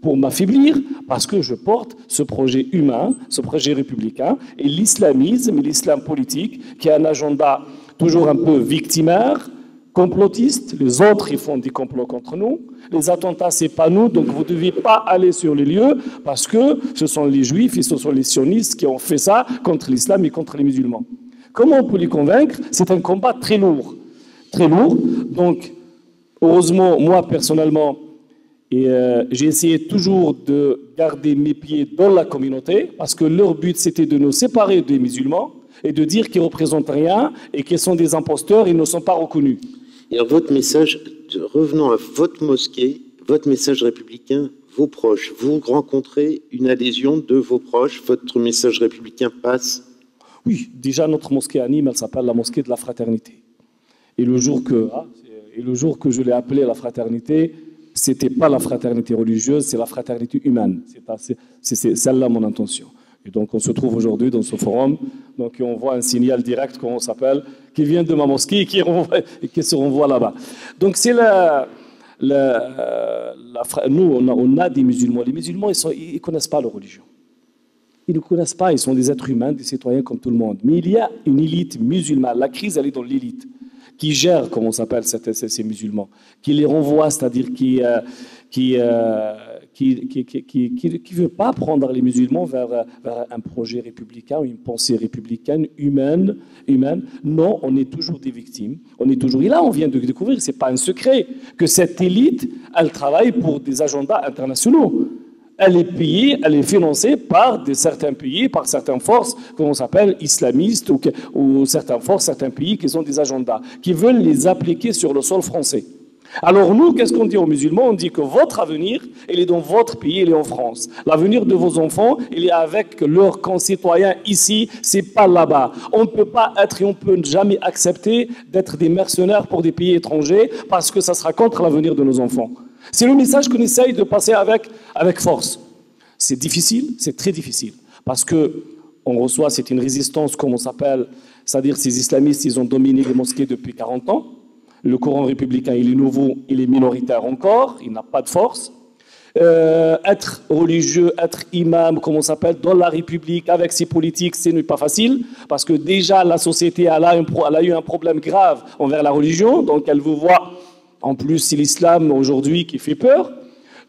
pour m'affaiblir, parce que je porte ce projet humain, ce projet républicain, et l'islamisme, et l'islam politique, qui a un agenda toujours un peu victimaire, complotiste. Les autres, ils font des complots contre nous. Les attentats, c'est pas nous, donc vous ne devez pas aller sur les lieux, parce que ce sont les juifs et ce sont les sionistes qui ont fait ça contre l'islam et contre les musulmans. Comment on peut les convaincre? C'est un combat très lourd. Très lourd. Donc, heureusement, moi, personnellement, j'ai essayé toujours de garder mes pieds dans la communauté, parce que leur but, c'était de nous séparer des musulmans et de dire qu'ils ne représentent rien et qu'ils sont des imposteurs et ne sont pas reconnus. Et alors, votre message, revenons à votre mosquée, votre message républicain, vos proches, vous rencontrez une adhésion de vos proches, votre message républicain passe? Oui, déjà notre mosquée à Nîmes, elle s'appelle la mosquée de la fraternité. Et le jour que je l'ai appelée la fraternité, c'était pas la fraternité religieuse, c'est la fraternité humaine. C'est celle-là mon intention. Et donc on se trouve aujourd'hui dans ce forum, donc on voit un signal direct, comment on s'appelle, qui vient de ma mosquée et qui se renvoie là-bas. Donc c'est nous, on a des musulmans. Les musulmans, ils ne connaissent pas leur religion. Ils ne connaissent pas, ils sont des êtres humains, des citoyens comme tout le monde. Mais il y a une élite musulmane, la crise elle est dans l'élite, qui gère, comment on s'appelle, ces musulmans, qui les renvoie, c'est-à-dire qui veut pas prendre les musulmans vers un projet républicain, une pensée républicaine, humaine. Non, on est toujours des victimes. On est toujours. Et là, on vient de découvrir, c'est pas un secret, que cette élite, elle travaille pour des agendas internationaux. Elle est payée, elle est financée par certains pays, par certaines forces, comme on s'appelle, islamistes, ou certaines forces, certains pays qui ont des agendas, qui veulent les appliquer sur le sol français. Alors nous, qu'est-ce qu'on dit aux musulmans? On dit que votre avenir, il est dans votre pays, il est en France. L'avenir de vos enfants, il est avec leurs concitoyens ici, c'est pas là-bas. On ne peut pas être et on ne peut jamais accepter d'être des mercenaires pour des pays étrangers parce que ça sera contre l'avenir de nos enfants. C'est le message qu'on essaye de passer avec force. C'est difficile, c'est très difficile, parce que on reçoit, c'est une résistance, comme on s'appelle, c'est-à-dire ces islamistes, ils ont dominé les mosquées depuis 40 ans. Le Coran républicain, il est nouveau, il est minoritaire encore, il n'a pas de force. Être religieux, être imam, comme on s'appelle, dans la République, avec ses politiques, ce n'est pas facile, parce que déjà la société elle a eu un problème grave envers la religion, donc elle vous voit. En plus, c'est l'islam aujourd'hui qui fait peur.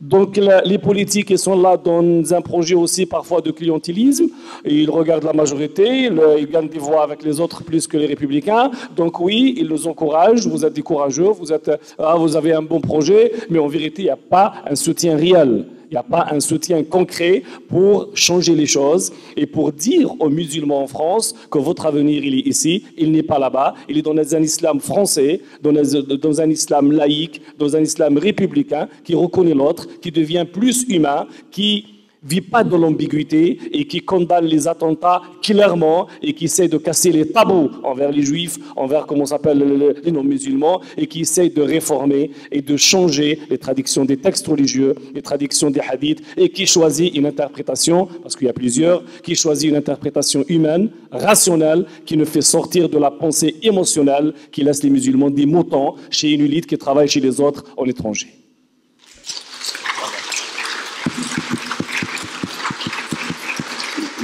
Donc les politiques ils sont là dans un projet aussi parfois de clientélisme. Et ils regardent la majorité, ils gagnent des voix avec les autres plus que les républicains. Donc oui, ils les encouragent, vous êtes des courageux, vous avez un bon projet, mais en vérité, il n'y a pas un soutien réel. Il n'y a pas un soutien concret pour changer les choses et pour dire aux musulmans en France que votre avenir, il est ici, il n'est pas là-bas, il est dans un islam français, dans un islam laïque, dans un islam républicain qui reconnaît l'autre, qui devient plus humain, qui vit pas dans l'ambiguïté et qui condamne les attentats clairement et qui essaie de casser les tabous envers les juifs, envers, comment on s'appelle, les non-musulmans, et qui essaie de réformer et de changer les traductions des textes religieux, les traductions des hadiths, et qui choisit une interprétation, parce qu'il y a plusieurs, qui choisit une interprétation humaine, rationnelle, qui ne fait sortir de la pensée émotionnelle, qui laisse les musulmans des moutons chez une élite qui travaille chez les autres en étranger.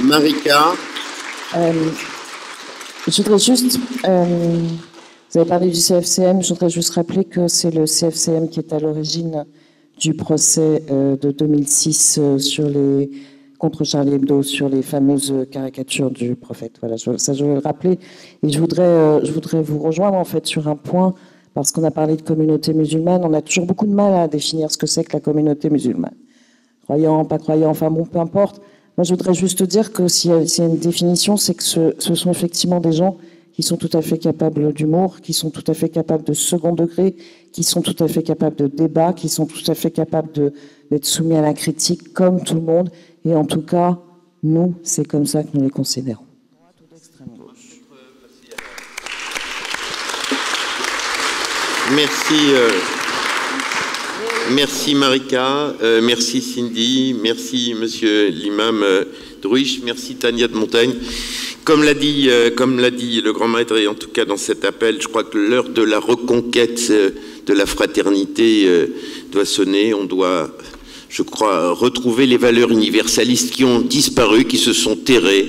Marika. Je voudrais juste... vous avez parlé du CFCM, je voudrais juste rappeler que c'est le CFCM qui est à l'origine du procès de 2006 contre Charlie Hebdo sur les fameuses caricatures du prophète. Voilà, ça je veux le rappeler. Et je voudrais vous rejoindre en fait sur un point, parce qu'on a parlé de communauté musulmane, on a toujours beaucoup de mal à définir ce que c'est que la communauté musulmane. Croyant, pas croyant, enfin bon, peu importe. Moi, je voudrais juste dire que s'il y a une définition, c'est que ce sont effectivement des gens qui sont tout à fait capables d'humour, qui sont tout à fait capables de second degré, qui sont tout à fait capables de débat, qui sont tout à fait capables d'être soumis à la critique comme tout le monde. Et en tout cas, nous, c'est comme ça que nous les considérons. Merci Marika, merci Cindy, merci Monsieur l'imam Drouiche, merci Tania de Montaigne. Comme l'a dit le grand maître, et en tout cas dans cet appel, je crois que l'heure de la reconquête de la fraternité doit sonner. On doit, je crois, retrouver les valeurs universalistes qui ont disparu, qui se sont terrées,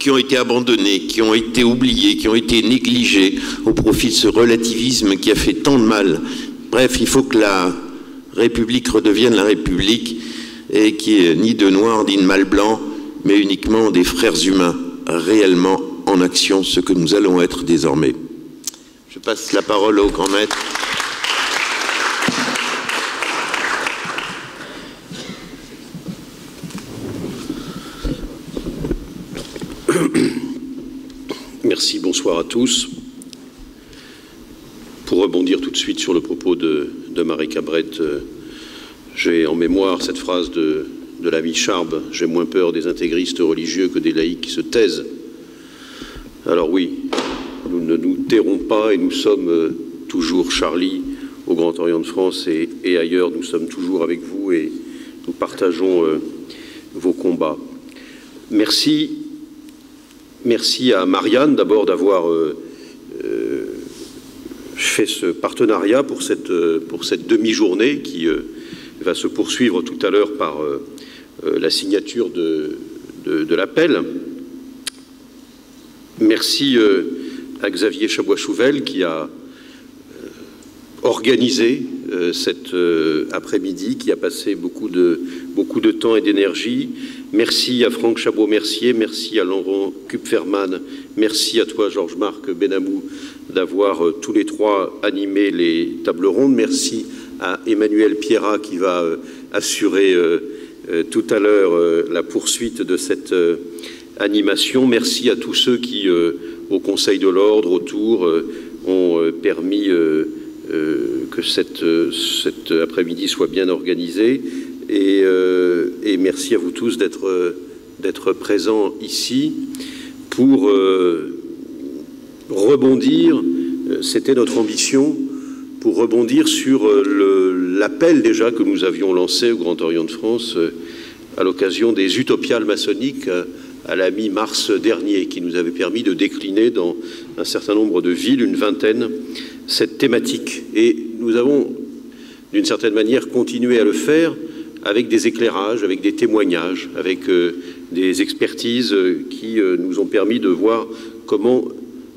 qui ont été abandonnées, qui ont été oubliées, qui ont été négligées au profit de ce relativisme qui a fait tant de mal. Bref, il faut que la République redevienne la République et qui est ni de noir ni de mâle blanc, mais uniquement des frères humains réellement en action, ce que nous allons être désormais. Je passe la parole au grand maître. Merci, bonsoir à tous. Pour rebondir tout de suite sur le propos de Marika Brett, j'ai en mémoire cette phrase de l'ami Charb: « J'ai moins peur des intégristes religieux que des laïcs qui se taisent ». Alors oui, nous ne nous tairons pas et nous sommes toujours Charlie au Grand Orient de France et ailleurs. Nous sommes toujours avec vous et nous partageons vos combats. Merci à Marianne d'abord d'avoir fait ce partenariat pour cette demi-journée qui va se poursuivre tout à l'heure par la signature de l'appel. Merci à Xavier Chabois-Chouvel qui a organisé cet après-midi, qui a passé beaucoup de temps et d'énergie. Merci à Franck Chabot-Mercier, merci à Laurent Kupferman, merci à toi Georges-Marc Benamou d'avoir tous les trois animé les tables rondes. Merci à Emmanuel Pierrat qui va assurer tout à l'heure la poursuite de cette animation. Merci à tous ceux qui, au Conseil de l'Ordre, autour, ont permis que cet après-midi soit bien organisé. Et merci à vous tous d'être présents ici pour rebondir, c'était notre ambition, pour rebondir sur l'appel déjà que nous avions lancé au Grand Orient de France à l'occasion des utopiales maçonniques à la mi-mars dernier, qui nous avait permis de décliner dans un certain nombre de villes, une vingtaine, cette thématique. Et nous avons, d'une certaine manière, continué à le faire avec des éclairages, avec des témoignages, avec des expertises qui nous ont permis de voir comment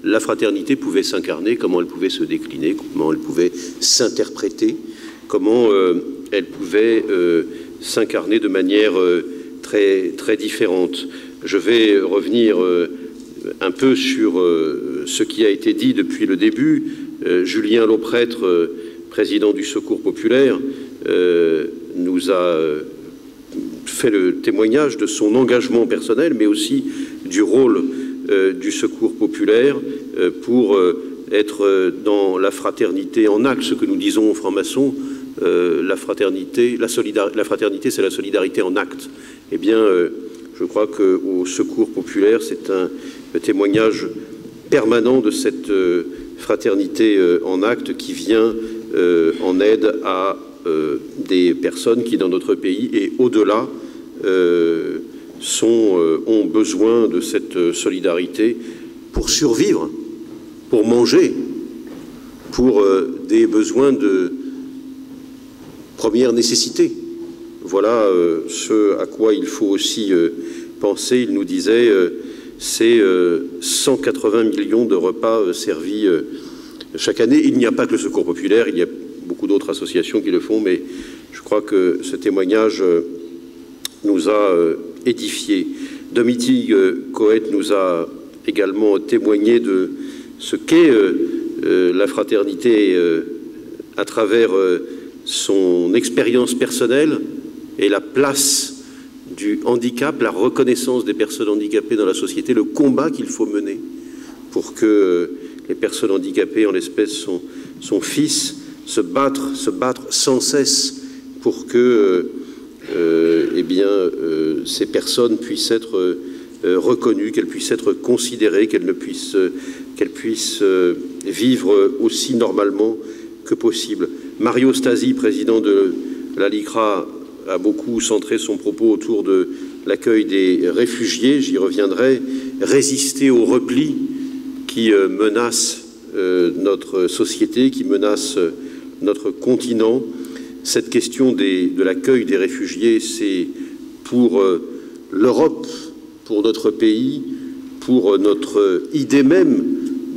la fraternité pouvait s'incarner, comment elle pouvait se décliner, comment elle pouvait s'interpréter, comment elle pouvait s'incarner de manière très, très différente. Je vais revenir un peu sur ce qui a été dit depuis le début. Julien Lauprêtre, président du Secours populaire, nous a fait le témoignage de son engagement personnel, mais aussi du rôle du Secours populaire pour être dans la fraternité en acte, ce que nous disons aux francs-maçons, la fraternité, c'est la solidarité en acte. Eh bien, je crois qu'au Secours populaire, c'est un témoignage permanent de cette fraternité en acte qui vient en aide à des personnes qui, dans notre pays et au-delà, ont besoin de cette solidarité pour survivre, pour manger, pour des besoins de première nécessité. Voilà ce à quoi il faut aussi pensée. Il nous disait c'est 180 millions de repas servis chaque année. Il n'y a pas que le Secours populaire, il y a beaucoup d'autres associations qui le font, mais je crois que ce témoignage nous a édifiés. Domiti Coët nous a également témoigné de ce qu'est la fraternité à travers son expérience personnelle et la place du handicap, la reconnaissance des personnes handicapées dans la société, le combat qu'il faut mener pour que les personnes handicapées, en l'espèce son fils, se battre sans cesse pour que ces personnes puissent être reconnues, qu'elles puissent être considérées, qu'elles puissent vivre aussi normalement que possible. Mario Stasi, président de la LICRA, a beaucoup centré son propos autour de l'accueil des réfugiés. J'y reviendrai. Résister au repli qui menace notre société, qui menace notre continent. Cette question de l'accueil des réfugiés, c'est pour l'Europe, pour notre pays, pour notre idée même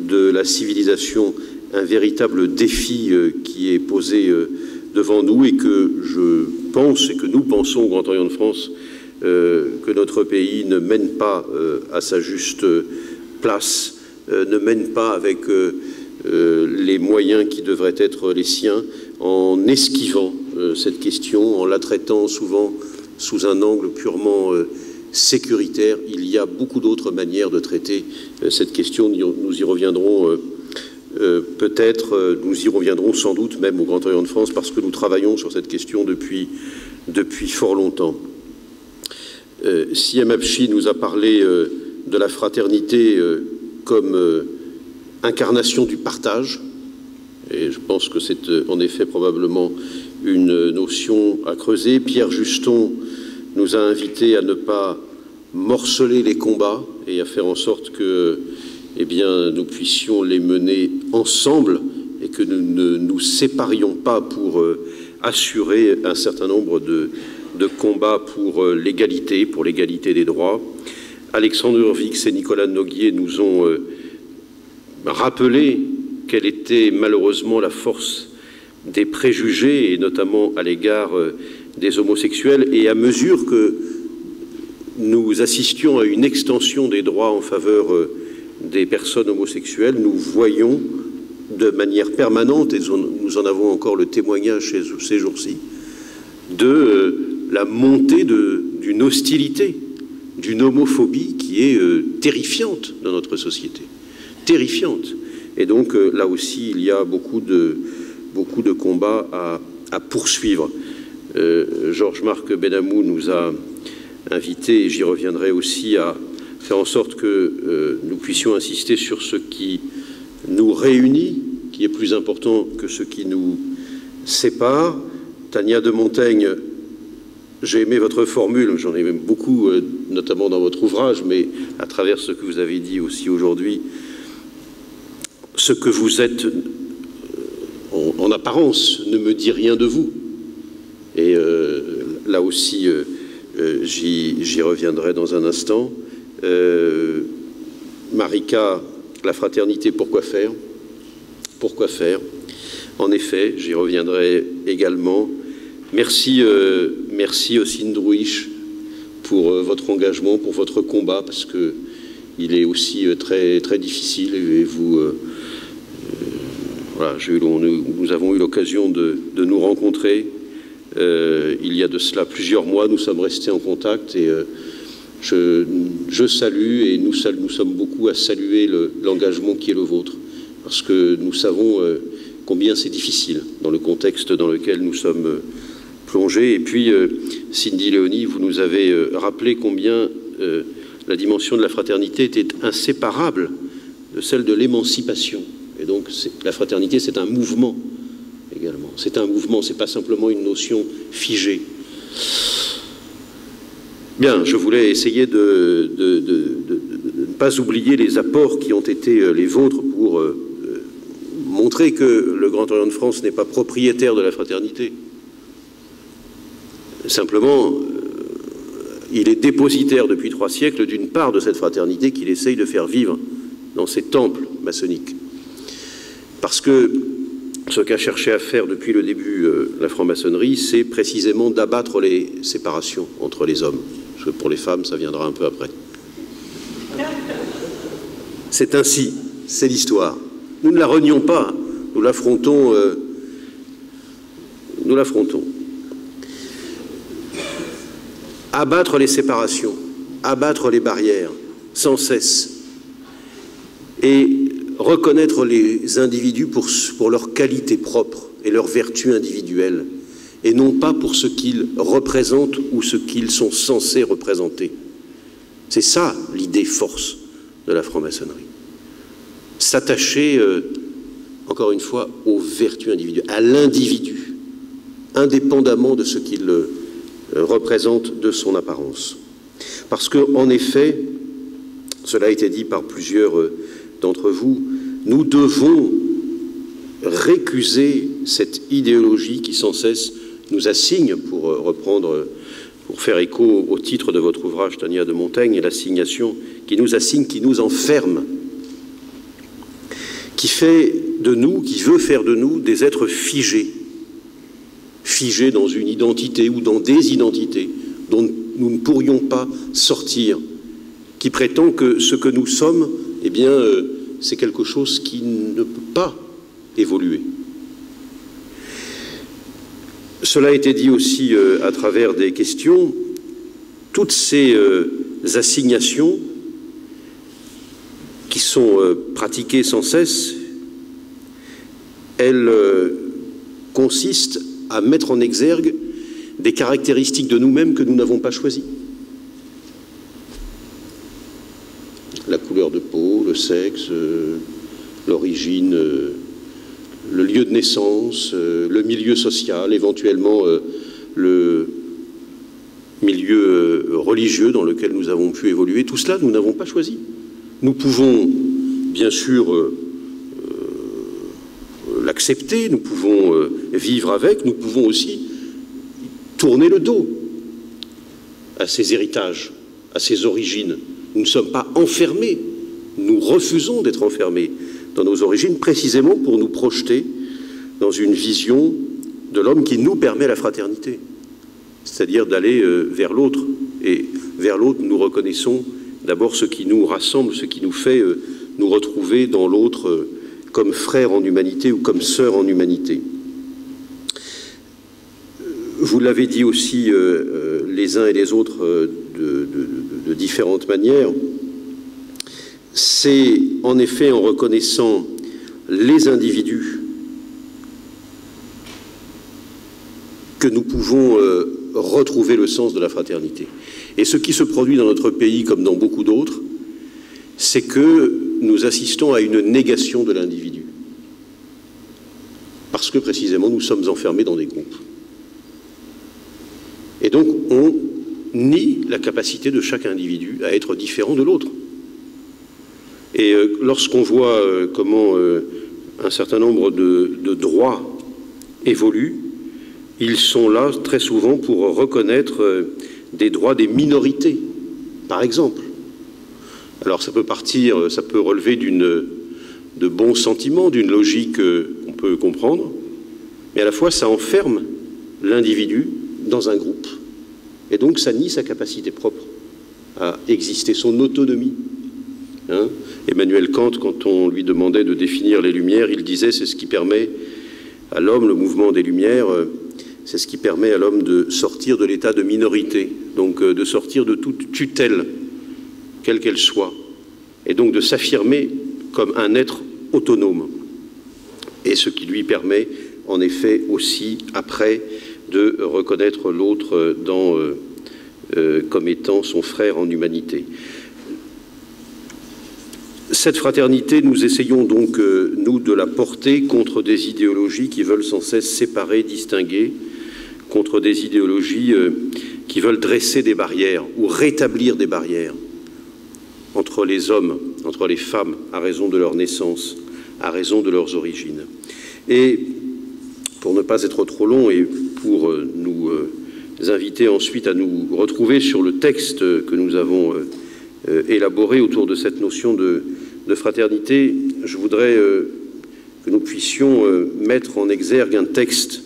de la civilisation, un véritable défi qui est posé devant nous et que je pense et que nous pensons au Grand Orient de France que notre pays ne mène pas à sa juste place, ne mène pas avec les moyens qui devraient être les siens, en esquivant cette question, en la traitant souvent sous un angle purement sécuritaire. Il y a beaucoup d'autres manières de traiter cette question. Nous y reviendrons peut-être, nous y reviendrons sans doute même au Grand Orient de France, parce que nous travaillons sur cette question depuis fort longtemps. Siem Habchi nous a parlé de la fraternité comme incarnation du partage, et je pense que c'est en effet probablement une notion à creuser. Pierre Juston nous a invités à ne pas morceler les combats et à faire en sorte que nous puissions les mener ensemble et que nous ne nous séparions pas pour assurer un certain nombre de combats pour l'égalité des droits. Alexandre Urvix et Nicolas Noguier nous ont rappelé quelle était malheureusement la force des préjugés, et notamment à l'égard des homosexuels, et à mesure que nous assistions à une extension des droits en faveur des personnes homosexuelles, nous voyons de manière permanente, et nous en avons encore le témoignage ces jours-ci, de la montée d'une hostilité, d'une homophobie qui est terrifiante dans notre société, terrifiante. Et donc là aussi, il y a beaucoup de combats à poursuivre. Georges-Marc Benamou nous a invités, et j'y reviendrai aussi, à faire en sorte que nous puissions insister sur ce qui nous réunit, qui est plus important que ce qui nous sépare. Tania de Montaigne, j'ai aimé votre formule, j'en ai même beaucoup, notamment dans votre ouvrage, mais à travers ce que vous avez dit aussi aujourd'hui, ce que vous êtes en apparence ne me dit rien de vous. Et là aussi, j'y reviendrai dans un instant. Marika, la fraternité, pourquoi faire? Pourquoi faire? En effet, j'y reviendrai également. Merci Ossine Drouich pour votre engagement, pour votre combat, parce que il est aussi très, très difficile. Et vous, voilà, nous avons eu l'occasion de nous rencontrer. Il y a de cela plusieurs mois, nous sommes restés en contact, et je salue, et nous sommes beaucoup à saluer l'engagement qui est le vôtre, parce que nous savons combien c'est difficile dans le contexte dans lequel nous sommes plongés. Et puis, Cindy Léonie, vous nous avez rappelé combien la dimension de la fraternité était inséparable de celle de l'émancipation. Et donc, la fraternité, c'est un mouvement également. C'est un mouvement, c'est pas simplement une notion figée. Bien, je voulais essayer de ne pas oublier les apports qui ont été les vôtres pour montrer que le Grand Orient de France n'est pas propriétaire de la fraternité. Simplement, il est dépositaire depuis 3 siècles d'une part de cette fraternité qu'il essaye de faire vivre dans ses temples maçonniques. Parce que ce qu'a cherché à faire depuis le début la franc-maçonnerie, c'est précisément d'abattre les séparations entre les hommes. Parce que pour les femmes, ça viendra un peu après. C'est ainsi, c'est l'histoire. Nous ne la renions pas, nous l'affrontons. Nous l'affrontons. Abattre les séparations, abattre les barrières, sans cesse, et reconnaître les individus pour leur qualité propre et leur vertu individuelle, et non pas pour ce qu'ils représentent ou ce qu'ils sont censés représenter. C'est ça l'idée force de la franc-maçonnerie. S'attacher, encore une fois, aux vertus individuelles, à l'individu, indépendamment de ce qu'il représente de son apparence. Parce qu'en effet, cela a été dit par plusieurs d'entre vous, nous devons récuser cette idéologie qui sans cesse nous assigne, pour faire écho au titre de votre ouvrage, Tania de Montaigne, et l'assignation qui nous assigne, qui nous enferme, qui fait de nous, qui veut faire de nous des êtres figés, figés dans une identité ou dans des identités dont nous ne pourrions pas sortir, qui prétend que ce que nous sommes, eh bien, c'est quelque chose qui ne peut pas évoluer. Cela a été dit aussi à travers des questions. Toutes ces assignations qui sont pratiquées sans cesse, elles consistent à mettre en exergue des caractéristiques de nous-mêmes que nous n'avons pas choisies. La couleur de peau, le sexe, l'origine, le lieu de naissance, le milieu social, éventuellement le milieu religieux dans lequel nous avons pu évoluer. Tout cela, nous n'avons pas choisi. Nous pouvons, bien sûr, l'accepter, nous pouvons vivre avec, nous pouvons aussi tourner le dos à ces héritages, à ces origines. Nous ne sommes pas enfermés, nous refusons d'être enfermés dans nos origines, précisément pour nous projeter dans une vision de l'homme qui nous permet la fraternité, c'est-à-dire d'aller vers l'autre. Et vers l'autre, nous reconnaissons d'abord ce qui nous rassemble, ce qui nous fait nous retrouver dans l'autre comme frère en humanité ou comme sœur en humanité. Vous l'avez dit aussi les uns et les autres de différentes manières. C'est en effet en reconnaissant les individus que nous pouvons retrouver le sens de la fraternité. Et ce qui se produit dans notre pays comme dans beaucoup d'autres, c'est que nous assistons à une négation de l'individu. Parce que précisément nous sommes enfermés dans des groupes. Et donc on nie la capacité de chaque individu à être différent de l'autre. Et lorsqu'on voit comment un certain nombre de droits évoluent, ils sont là très souvent pour reconnaître des droits des minorités, par exemple. Alors ça peut partir, ça peut relever de bons sentiments, d'une logique qu'on peut comprendre, mais à la fois ça enferme l'individu dans un groupe. Et donc ça nie sa capacité propre à exister, son autonomie. Hein? Emmanuel Kant, quand on lui demandait de définir les Lumières, il disait c'est ce qui permet à l'homme, le mouvement des Lumières, c'est ce qui permet à l'homme de sortir de l'état de minorité, donc de sortir de toute tutelle, quelle qu'elle soit, et donc de s'affirmer comme un être autonome. Et ce qui lui permet, en effet, aussi, après, de reconnaître l'autre comme étant son frère en humanité. Cette fraternité, nous essayons donc, nous, de la porter contre des idéologies qui veulent sans cesse séparer, distinguer, contre des idéologies qui veulent dresser des barrières ou rétablir des barrières entre les hommes, entre les femmes, à raison de leur naissance, à raison de leurs origines. Et pour ne pas être trop long et pour nous inviter ensuite à nous retrouver sur le texte que nous avons élaboré autour de cette notion de fraternité, je voudrais que nous puissions mettre en exergue un texte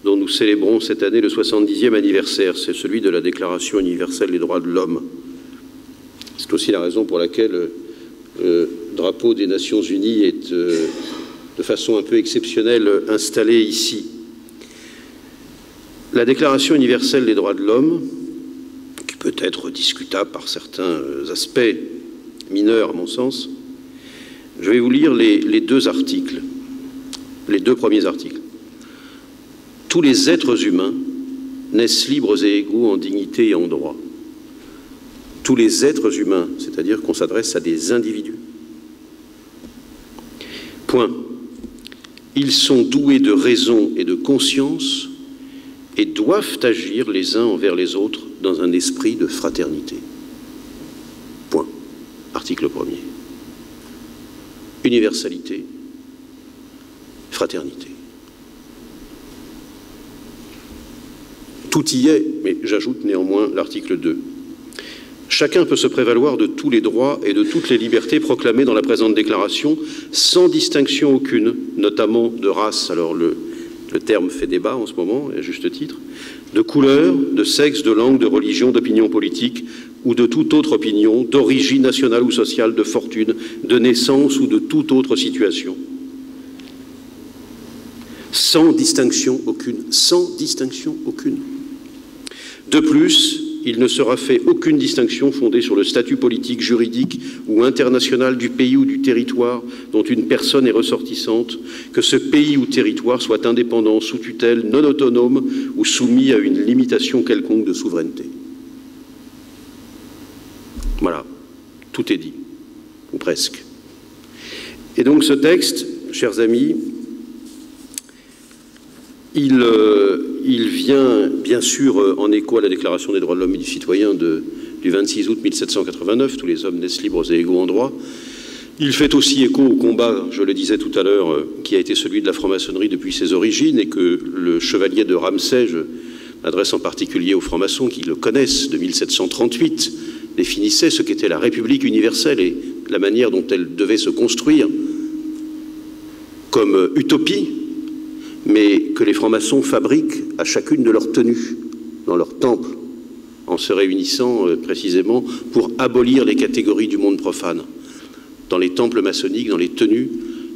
dont nous célébrons cette année le 70e anniversaire. C'est celui de la Déclaration universelle des droits de l'homme. C'est aussi la raison pour laquelle le drapeau des Nations Unies est de façon un peu exceptionnelle installé ici. La Déclaration universelle des droits de l'homme, qui peut être discutable par certains aspects mineurs à mon sens, je vais vous lire les deux articles, les deux premiers articles. Tous les êtres humains naissent libres et égaux en dignité et en droit. Tous les êtres humains, c'est-à-dire qu'on s'adresse à des individus. Point. Ils sont doués de raison et de conscience et doivent agir les uns envers les autres dans un esprit de fraternité. Point. Article 1er. Universalité, fraternité. Tout y est, mais j'ajoute néanmoins l'article 2. Chacun peut se prévaloir de tous les droits et de toutes les libertés proclamées dans la présente déclaration, sans distinction aucune, notamment de race, alors le terme fait débat en ce moment, et à juste titre, de couleur, de sexe, de langue, de religion, d'opinion politique, ou de toute autre opinion, d'origine nationale ou sociale, de fortune, de naissance ou de toute autre situation. Sans distinction aucune, sans distinction aucune. De plus, il ne sera fait aucune distinction fondée sur le statut politique, juridique ou international du pays ou du territoire dont une personne est ressortissante, que ce pays ou territoire soit indépendant, sous tutelle, non autonome ou soumis à une limitation quelconque de souveraineté. Voilà, tout est dit, ou presque. Et donc ce texte, chers amis, il vient bien sûr en écho à la Déclaration des droits de l'homme et du citoyen du 26 août 1789, tous les hommes naissent libres et égaux en droit. Il fait aussi écho au combat, je le disais tout à l'heure, qui a été celui de la franc-maçonnerie depuis ses origines et que le chevalier de Ramsay, je m'adresse en particulier aux francs-maçons qui le connaissent, de 1738, définissait ce qu'était la République universelle et la manière dont elle devait se construire comme utopie, mais que les francs-maçons fabriquent à chacune de leurs tenues, dans leur temple, en se réunissant précisément pour abolir les catégories du monde profane. Dans les temples maçonniques, dans les tenues,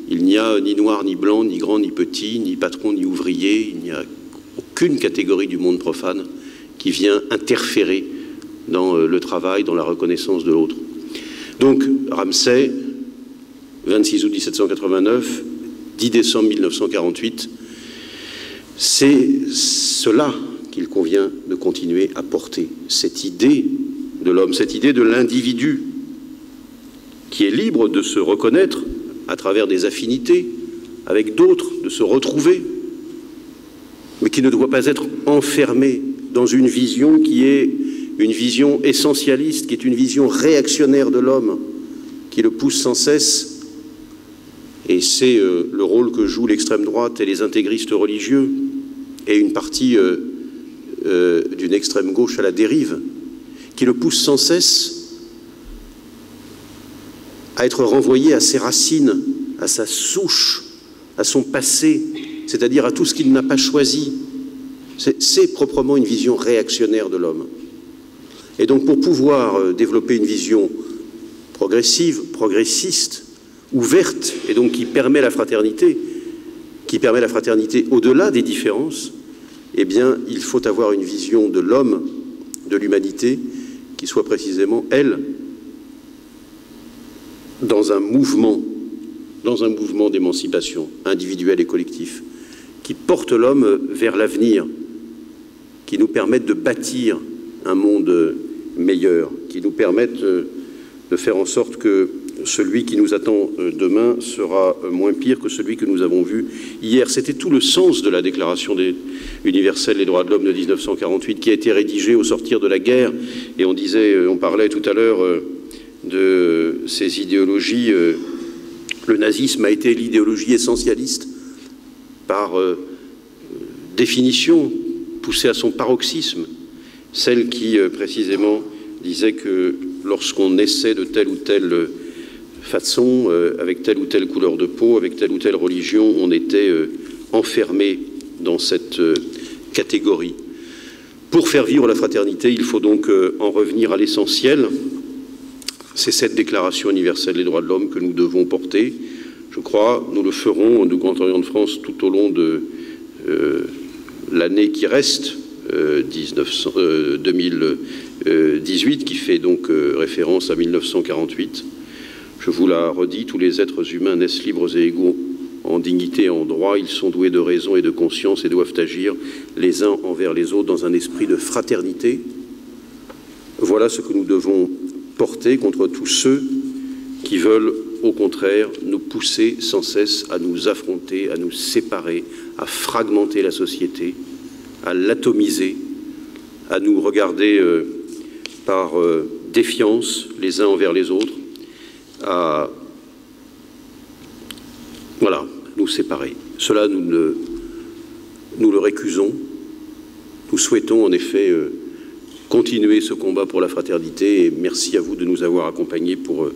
il n'y a ni noir, ni blanc, ni grand, ni petit, ni patron, ni ouvrier, il n'y a aucune catégorie du monde profane qui vient interférer dans le travail, dans la reconnaissance de l'autre. Donc, Ramsay, 26 août 1789, 10 décembre 1948, c'est cela qu'il convient de continuer à porter, cette idée de l'homme, cette idée de l'individu qui est libre de se reconnaître à travers des affinités avec d'autres, de se retrouver, mais qui ne doit pas être enfermé dans une vision qui est une vision essentialiste, qui est une vision réactionnaire de l'homme, qui le pousse sans cesse. Et c'est le rôle que joue l'extrême droite et les intégristes religieux, et une partie d'une extrême gauche à la dérive, qui le pousse sans cesse à être renvoyé à ses racines, à sa souche, à son passé, c'est-à-dire à tout ce qu'il n'a pas choisi. C'est proprement une vision réactionnaire de l'homme. Et donc pour pouvoir développer une vision progressive, progressiste, ouverte, et donc qui permet la fraternité au-delà des différences, eh bien, il faut avoir une vision de l'homme, de l'humanité, qui soit précisément, elle, dans un mouvement d'émancipation individuelle et collectif, qui porte l'homme vers l'avenir, qui nous permette de bâtir un monde meilleur, qui nous permette de faire en sorte que celui qui nous attend demain sera moins pire que celui que nous avons vu hier. C'était tout le sens de la Déclaration universelle des droits de l'homme de 1948, qui a été rédigée au sortir de la guerre. Et on parlait tout à l'heure de ces idéologies. Le nazisme a été l'idéologie essentialiste par définition, poussée à son paroxysme, celle qui précisément disait que lorsqu'on essaie de telle ou telle façon, avec telle ou telle couleur de peau, avec telle ou telle religion, on était enfermé dans cette catégorie. Pour faire vivre la fraternité, il faut donc en revenir à l'essentiel. C'est cette Déclaration universelle des droits de l'homme que nous devons porter. Je crois, nous le ferons, nous, Grand Orient de France, tout au long de l'année qui reste, 2018, qui fait donc référence à 1948. Je vous la redis, tous les êtres humains naissent libres et égaux en dignité et en droit. Ils sont doués de raison et de conscience et doivent agir les uns envers les autres dans un esprit de fraternité. Voilà ce que nous devons porter contre tous ceux qui veulent, au contraire, nous pousser sans cesse à nous affronter, à nous séparer, à fragmenter la société, à l'atomiser, à nous regarder par défiance les uns envers les autres, à voilà, nous séparer. Cela, nous le récusons. Nous souhaitons en effet continuer ce combat pour la fraternité et merci à vous de nous avoir accompagnés pour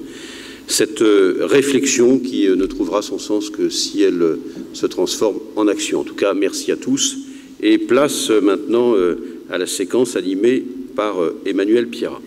cette réflexion qui ne trouvera son sens que si elle se transforme en action. En tout cas, merci à tous et place maintenant à la séquence animée par Emmanuel Pierrat.